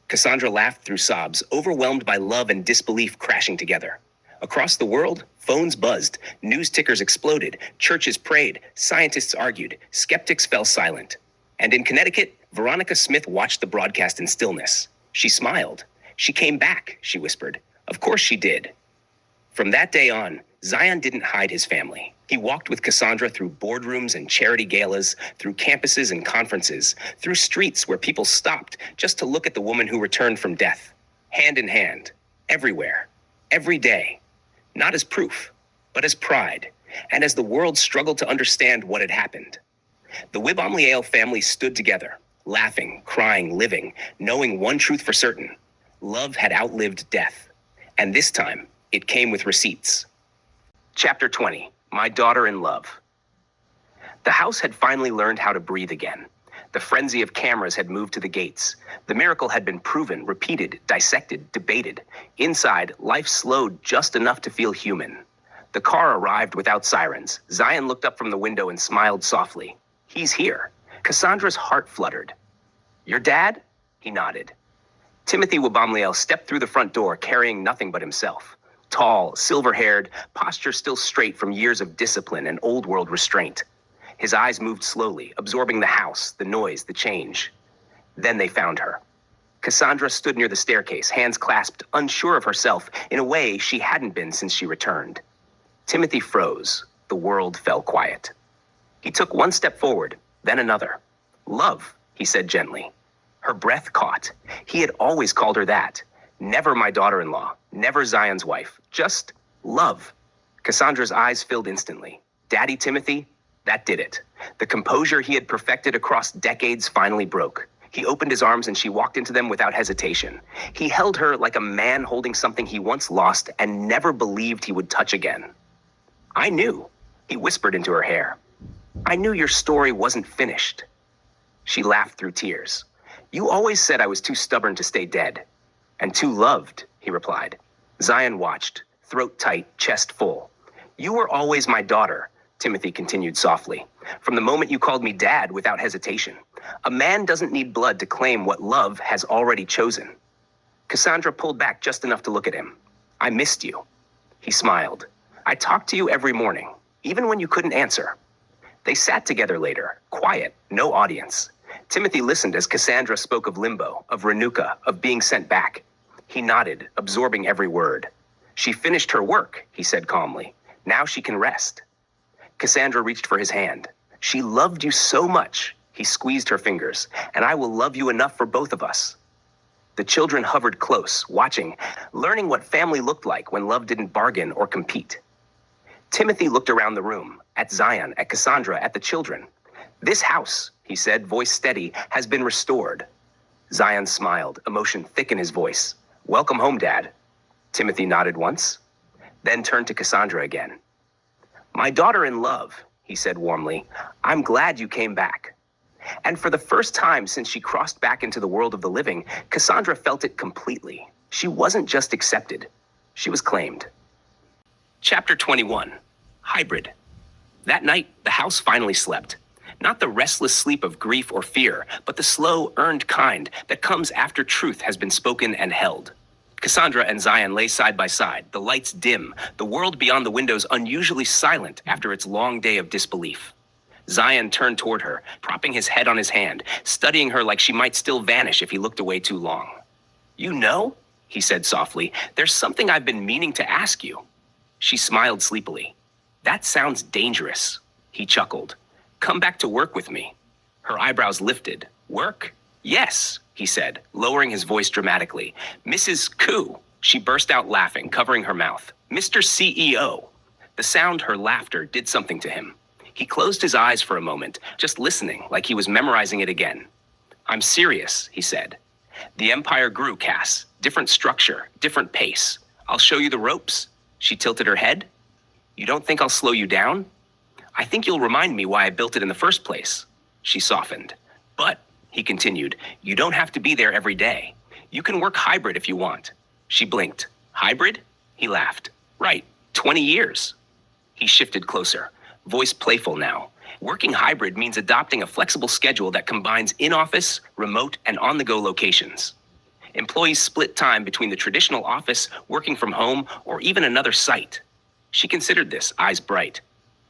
Cassandra laughed through sobs, overwhelmed by love and disbelief crashing together. Across the world, phones buzzed, news tickers exploded, churches prayed, scientists argued, skeptics fell silent. And in Connecticut, Veronica Smith watched the broadcast in stillness. She smiled. She came back, she whispered. Of course she did. From that day on, Zion didn't hide his family. He walked with Cassandra through boardrooms and charity galas, through campuses and conferences, through streets where people stopped just to look at the woman who returned from death. Hand in hand, everywhere, every day. Not as proof, but as pride, and as the world struggled to understand what had happened. The Wabamliel family stood together, laughing, crying, living, knowing one truth for certain. Love had outlived death. And this time, it came with receipts. Chapter 20, My Daughter in Love. The house had finally learned how to breathe again. The frenzy of cameras had moved to the gates. The miracle had been proven, repeated, dissected, debated. Inside, life slowed just enough to feel human. The car arrived without sirens. Zion looked up from the window and smiled softly. He's here. Cassandra's heart fluttered. Your dad? He nodded. Timothy Wabamliel stepped through the front door carrying nothing but himself. Tall, silver-haired, posture still straight from years of discipline and old-world restraint. His eyes moved slowly, absorbing the house, the noise, the change. Then they found her. Cassandra stood near the staircase, hands clasped, unsure of herself, in a way she hadn't been since she returned. Timothy froze. The world fell quiet. He took one step forward, then another. Love, he said gently. Her breath caught. He had always called her that. Never my daughter-in-law, never Zion's wife, just love. Cassandra's eyes filled instantly. Daddy Timothy, that did it. The composure he had perfected across decades finally broke. He opened his arms and she walked into them without hesitation. He held her like a man holding something he once lost and never believed he would touch again. I knew, he whispered into her hair. I knew your story wasn't finished. She laughed through tears. You always said I was too stubborn to stay dead. And too loved, he replied. Zion watched, throat tight, chest full. You were always my daughter, Timothy continued softly. From the moment you called me dad without hesitation. A man doesn't need blood to claim what love has already chosen. Cassandra pulled back just enough to look at him. I missed you. He smiled. I talked to you every morning, even when you couldn't answer. They sat together later, quiet, no audience. Timothy listened as Cassandra spoke of limbo, of Renuka, of being sent back. He nodded, absorbing every word. She finished her work, he said calmly. Now she can rest. Cassandra reached for his hand. She loved you so much, he squeezed her fingers, and I will love you enough for both of us. The children hovered close, watching, learning what family looked like when love didn't bargain or compete. Timothy looked around the room, at Zion, at Cassandra, at the children. This house, he said, voice steady, has been restored. Zion smiled, emotion thick in his voice. Welcome home, Dad. Timothy nodded once, then turned to Cassandra again. My daughter in love, he said warmly, I'm glad you came back. And for the first time since she crossed back into the world of the living, Cassandra felt it completely. She wasn't just accepted, she was claimed. Chapter 21, Hybrid. That night, the house finally slept. Not the restless sleep of grief or fear, but the slow, earned kind that comes after truth has been spoken and held. Cassandra and Zion lay side by side, the lights dim, the world beyond the windows unusually silent after its long day of disbelief. Zion turned toward her, propping his head on his hand, studying her like she might still vanish if he looked away too long. You know, he said softly, there's something I've been meaning to ask you. She smiled sleepily. That sounds dangerous, he chuckled. Come back to work with me. Her eyebrows lifted. Work? Yes, he said, lowering his voice dramatically. Mrs. Koo. She burst out laughing, covering her mouth. Mr. CEO. The sound her laughter did something to him. He closed his eyes for a moment, just listening, like he was memorizing it again. I'm serious, he said. The empire grew, Cass. Different structure, different pace. I'll show you the ropes. She tilted her head. You don't think I'll slow you down? I think you'll remind me why I built it in the first place. She softened. But, he continued, you don't have to be there every day. You can work hybrid if you want. She blinked. Hybrid? He laughed. Right, 20 years. He shifted closer, voice playful now. Working hybrid means adopting a flexible schedule that combines in-office, remote, and on-the-go locations. Employees split time between the traditional office, working from home, or even another site. She considered this, eyes bright.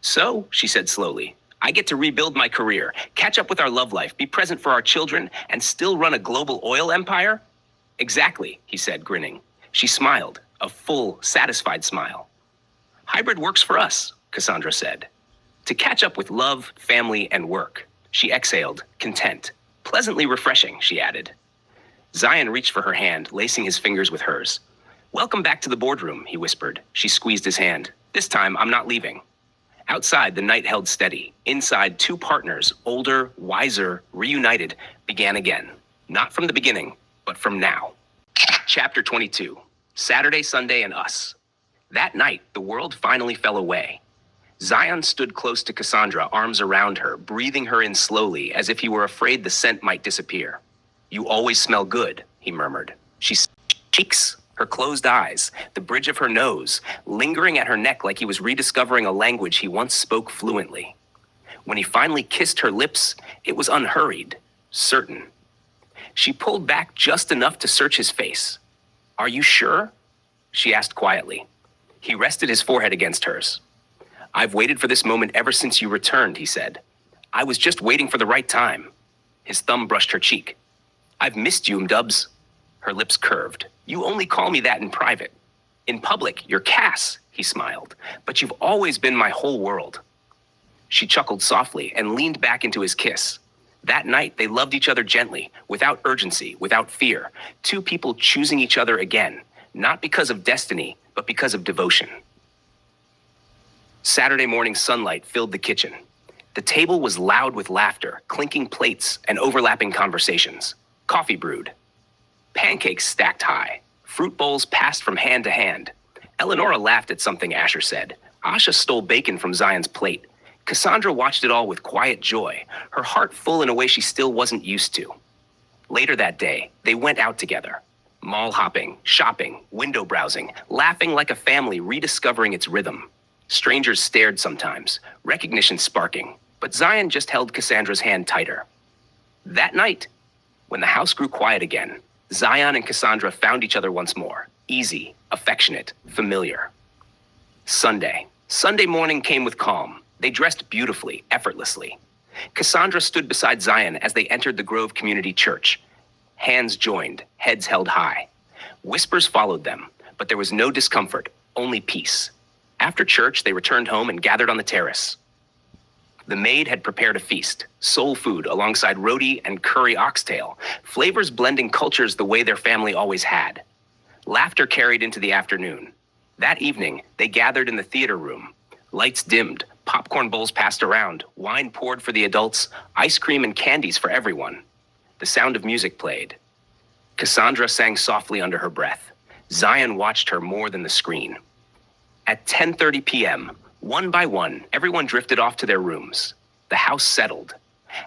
So, she said slowly, I get to rebuild my career, catch up with our love life, be present for our children, and still run a global oil empire? Exactly, he said, grinning. She smiled, a full, satisfied smile. Hybrid works for us, Cassandra said. To catch up with love, family, and work. She exhaled, content. Pleasantly refreshing, she added. Zion reached for her hand, lacing his fingers with hers. Welcome back to the boardroom, he whispered. She squeezed his hand. This time, I'm not leaving. Outside, the night held steady. Inside, two partners, older, wiser, reunited, began again. Not from the beginning, but from now. Chapter 22, Saturday, Sunday, and Us. That night, the world finally fell away. Zion stood close to Cassandra, arms around her, breathing her in slowly, as if he were afraid the scent might disappear. You always smell good, he murmured. She cheeks, her closed eyes, the bridge of her nose, lingering at her neck like he was rediscovering a language he once spoke fluently. When he finally kissed her lips, it was unhurried, certain. She pulled back just enough to search his face. Are you sure? She asked quietly. He rested his forehead against hers. I've waited for this moment ever since you returned, he said. I was just waiting for the right time. His thumb brushed her cheek. I've missed you, Mdubs. Her lips curved. You only call me that in private. In public, you're Cass, he smiled, but you've always been my whole world. She chuckled softly and leaned back into his kiss. That night, they loved each other gently, without urgency, without fear. Two people choosing each other again, not because of destiny, but because of devotion. Saturday morning sunlight filled the kitchen. The table was loud with laughter, clinking plates, and overlapping conversations. Coffee brewed. Pancakes stacked high. Fruit bowls passed from hand to hand. Eleonora laughed at something Asher said. Asha stole bacon from Zion's plate. Cassandra watched it all with quiet joy, her heart full in a way she still wasn't used to. Later that day, they went out together. Mall hopping, shopping, window browsing, laughing like a family rediscovering its rhythm. Strangers stared sometimes, recognition sparking, but Zion just held Cassandra's hand tighter. That night, when the house grew quiet again, Zion and Cassandra found each other once more, easy, affectionate, familiar. Sunday morning came with calm. They dressed beautifully, effortlessly. Cassandra stood beside Zion as they entered the Grove Community Church. Hands joined, heads held high. Whispers followed them, but there was no discomfort, only peace. After church, they returned home and gathered on the terrace. The maid had prepared a feast, soul food alongside roti and curry oxtail, flavors blending cultures the way their family always had. Laughter carried into the afternoon. That evening, they gathered in the theater room. Lights dimmed, popcorn bowls passed around, wine poured for the adults, ice cream and candies for everyone. The sound of music played. Cassandra sang softly under her breath. Zion watched her more than the screen. At 10:30 p.m., one by one, everyone drifted off to their rooms. The house settled.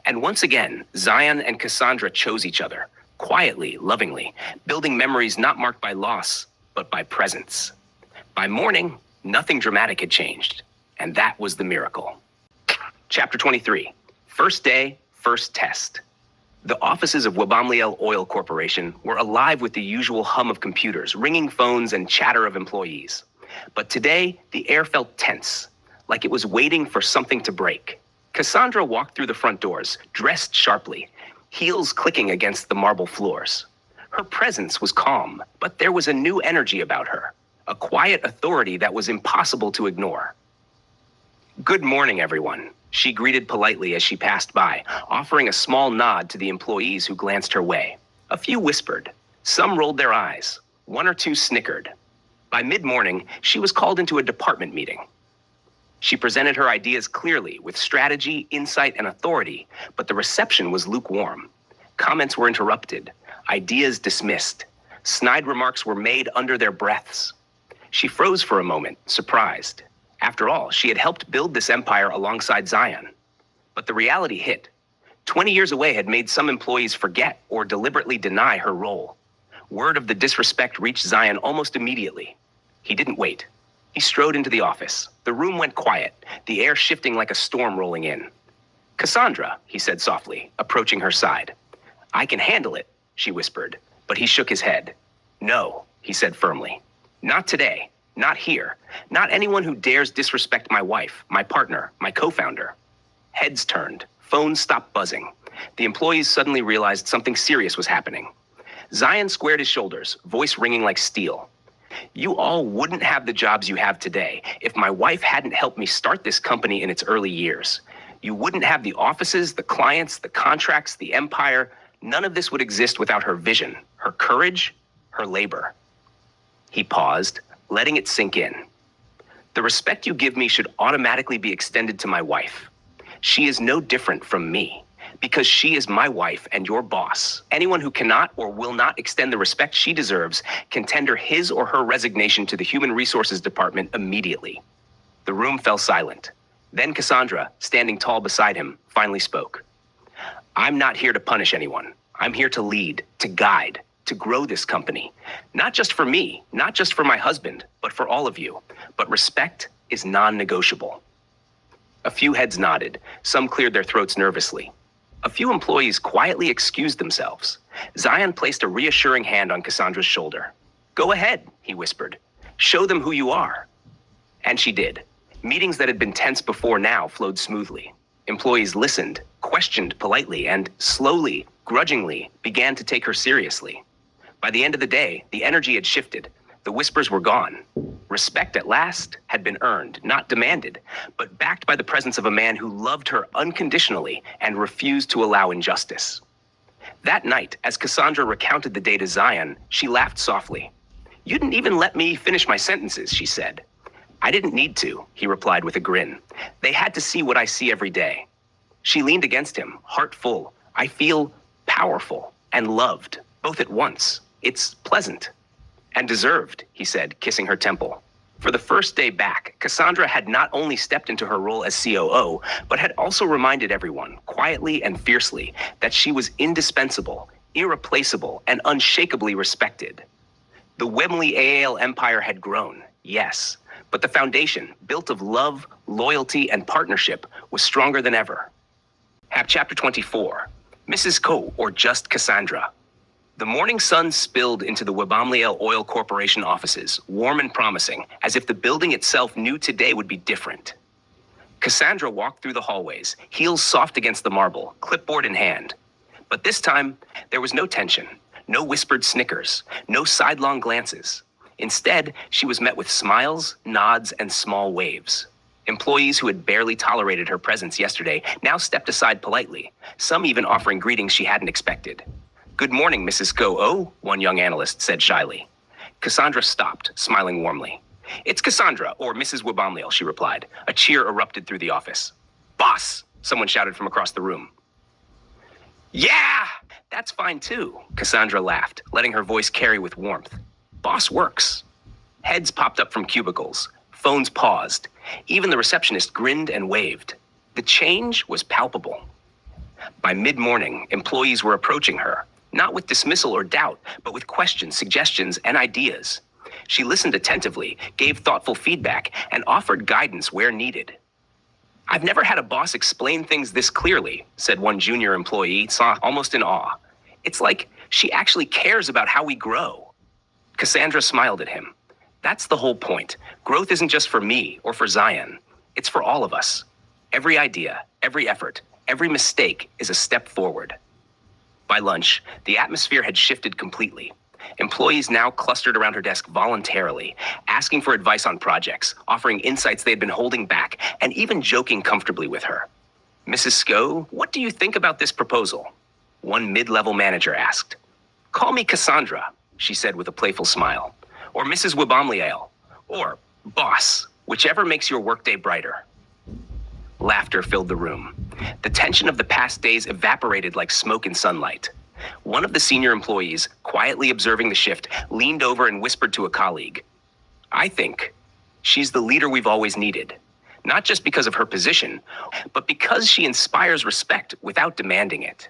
And once again, Zion and Cassandra chose each other, quietly, lovingly, building memories not marked by loss, but by presence. By morning, nothing dramatic had changed, and that was the miracle. Chapter 23, First Day, First Test. The offices of Wabamliel Oil Corporation were alive with the usual hum of computers, ringing phones, and chatter of employees. But today, the air felt tense, like it was waiting for something to break. Cassandra walked through the front doors, dressed sharply, heels clicking against the marble floors. Her presence was calm, but there was a new energy about her, a quiet authority that was impossible to ignore. "Good morning, everyone," she greeted politely as she passed by, offering a small nod to the employees who glanced her way. A few whispered. Some rolled their eyes. One or two snickered. By mid-morning, she was called into a department meeting. She presented her ideas clearly, with strategy, insight, and authority, but the reception was lukewarm. Comments were interrupted, ideas dismissed. Snide remarks were made under their breaths. She froze for a moment, surprised. After all, she had helped build this empire alongside Zion. But the reality hit. 20 years away had made some employees forget or deliberately deny her role. Word of the disrespect reached Zion almost immediately. He didn't wait. He strode into the office. The room went quiet, the air shifting like a storm rolling in. "Cassandra," he said softly, approaching her side. "I can handle it," she whispered, but he shook his head. "No," he said firmly. "Not today. Not here. Not anyone who dares disrespect my wife, my partner, my co-founder." Heads turned. Phones stopped buzzing. The employees suddenly realized something serious was happening. Zion squared his shoulders, voice ringing like steel. "You all wouldn't have the jobs you have today if my wife hadn't helped me start this company in its early years. You wouldn't have the offices, the clients, the contracts, the empire. None of this would exist without her vision, her courage, her labor." He paused, letting it sink in. "The respect you give me should automatically be extended to my wife. She is no different from me, because she is my wife and your boss. Anyone who cannot or will not extend the respect she deserves can tender his or her resignation to the Human Resources Department immediately." The room fell silent. Then Cassandra, standing tall beside him, finally spoke. "I'm not here to punish anyone. I'm here to lead, to guide, to grow this company. Not just for me, not just for my husband, but for all of you. But respect is non-negotiable." A few heads nodded. Some cleared their throats nervously. A few employees quietly excused themselves. Zion placed a reassuring hand on Cassandra's shoulder. "Go ahead," he whispered. "Show them who you are." And she did. Meetings that had been tense before now flowed smoothly. Employees listened, questioned politely, and slowly, grudgingly, began to take her seriously. By the end of the day, the energy had shifted. The whispers were gone. Respect at last had been earned, not demanded, but backed by the presence of a man who loved her unconditionally and refused to allow injustice. That night, as Cassandra recounted the day to Zion, she laughed softly. "You didn't even let me finish my sentences," she said. "I didn't need to," he replied with a grin. "They had to see what I see every day." She leaned against him, heart full. "I feel powerful and loved, both at once. It's pleasant." "And deserved," he said, kissing her temple. For the first day back, Cassandra had not only stepped into her role as COO, but had also reminded everyone, quietly and fiercely, that she was indispensable, irreplaceable, and unshakably respected. The Wembley AAL empire had grown, yes, but the foundation, built of love, loyalty, and partnership, was stronger than ever. Chapter 24, Mrs. Co, or just Cassandra. The morning sun spilled into the Webamliel Oil Corporation offices, warm and promising, as if the building itself knew today would be different. Cassandra walked through the hallways, heels soft against the marble, clipboard in hand. But this time, there was no tension, no whispered snickers, no sidelong glances. Instead, she was met with smiles, nods, and small waves. Employees who had barely tolerated her presence yesterday now stepped aside politely, some even offering greetings she hadn't expected. "Good morning, Mrs. Go-O," one young analyst said shyly. Cassandra stopped, smiling warmly. "It's Cassandra, or Mrs. Webamliel," she replied. A cheer erupted through the office. "Boss!" someone shouted from across the room. "Yeah, that's fine too," Cassandra laughed, letting her voice carry with warmth. "Boss works." Heads popped up from cubicles. Phones paused. Even the receptionist grinned and waved. The change was palpable. By mid-morning, employees were approaching her, not with dismissal or doubt, but with questions, suggestions, and ideas. She listened attentively, gave thoughtful feedback, and offered guidance where needed. "I've never had a boss explain things this clearly," said one junior employee, almost in awe. "It's like she actually cares about how we grow." Cassandra smiled at him. "That's the whole point. Growth isn't just for me or for Zion. It's for all of us. Every idea, every effort, every mistake is a step forward." By lunch, the atmosphere had shifted completely. Employees now clustered around her desk voluntarily, asking for advice on projects, offering insights they had been holding back, and even joking comfortably with her. "Mrs. Sko, what do you think about this proposal?" One mid-level manager asked. "Call me Cassandra," she said with a playful smile. "Or Mrs. Webamliel. Or boss, whichever makes your workday brighter." Laughter filled the room. The tension of the past days evaporated like smoke in sunlight. One of the senior employees, quietly observing the shift, leaned over and whispered to a colleague, "I think she's the leader we've always needed, not just because of her position, but because she inspires respect without demanding it."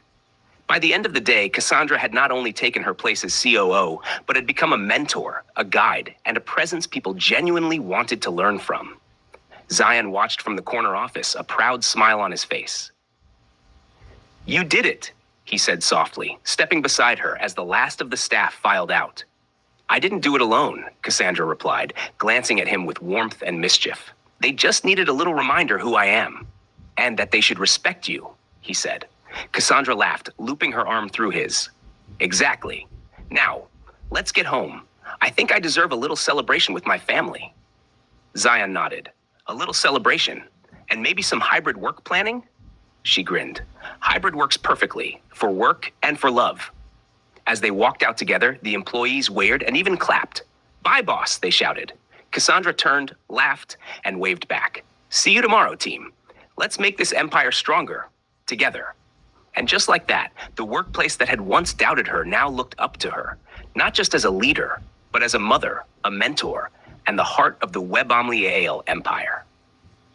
By the end of the day, Cassandra had not only taken her place as COO, but had become a mentor, a guide, and a presence people genuinely wanted to learn from. Zion watched from the corner office, a proud smile on his face. "You did it," he said softly, stepping beside her as the last of the staff filed out. "I didn't do it alone," Cassandra replied, glancing at him with warmth and mischief. "They just needed a little reminder who I am, and that they should respect you," he said. Cassandra laughed, looping her arm through his. "Exactly. Now, let's get home. I think I deserve a little celebration with my family." Zion nodded. "A little celebration? And maybe some hybrid work planning?" She grinned. "Hybrid works perfectly, for work and for love." As they walked out together, the employees waved and even clapped. "Bye, boss," they shouted. Cassandra turned, laughed, and waved back. "See you tomorrow, team. Let's make this empire stronger, together." And just like that, the workplace that had once doubted her now looked up to her, not just as a leader, but as a mother, a mentor, and the heart of the Webamliel empire.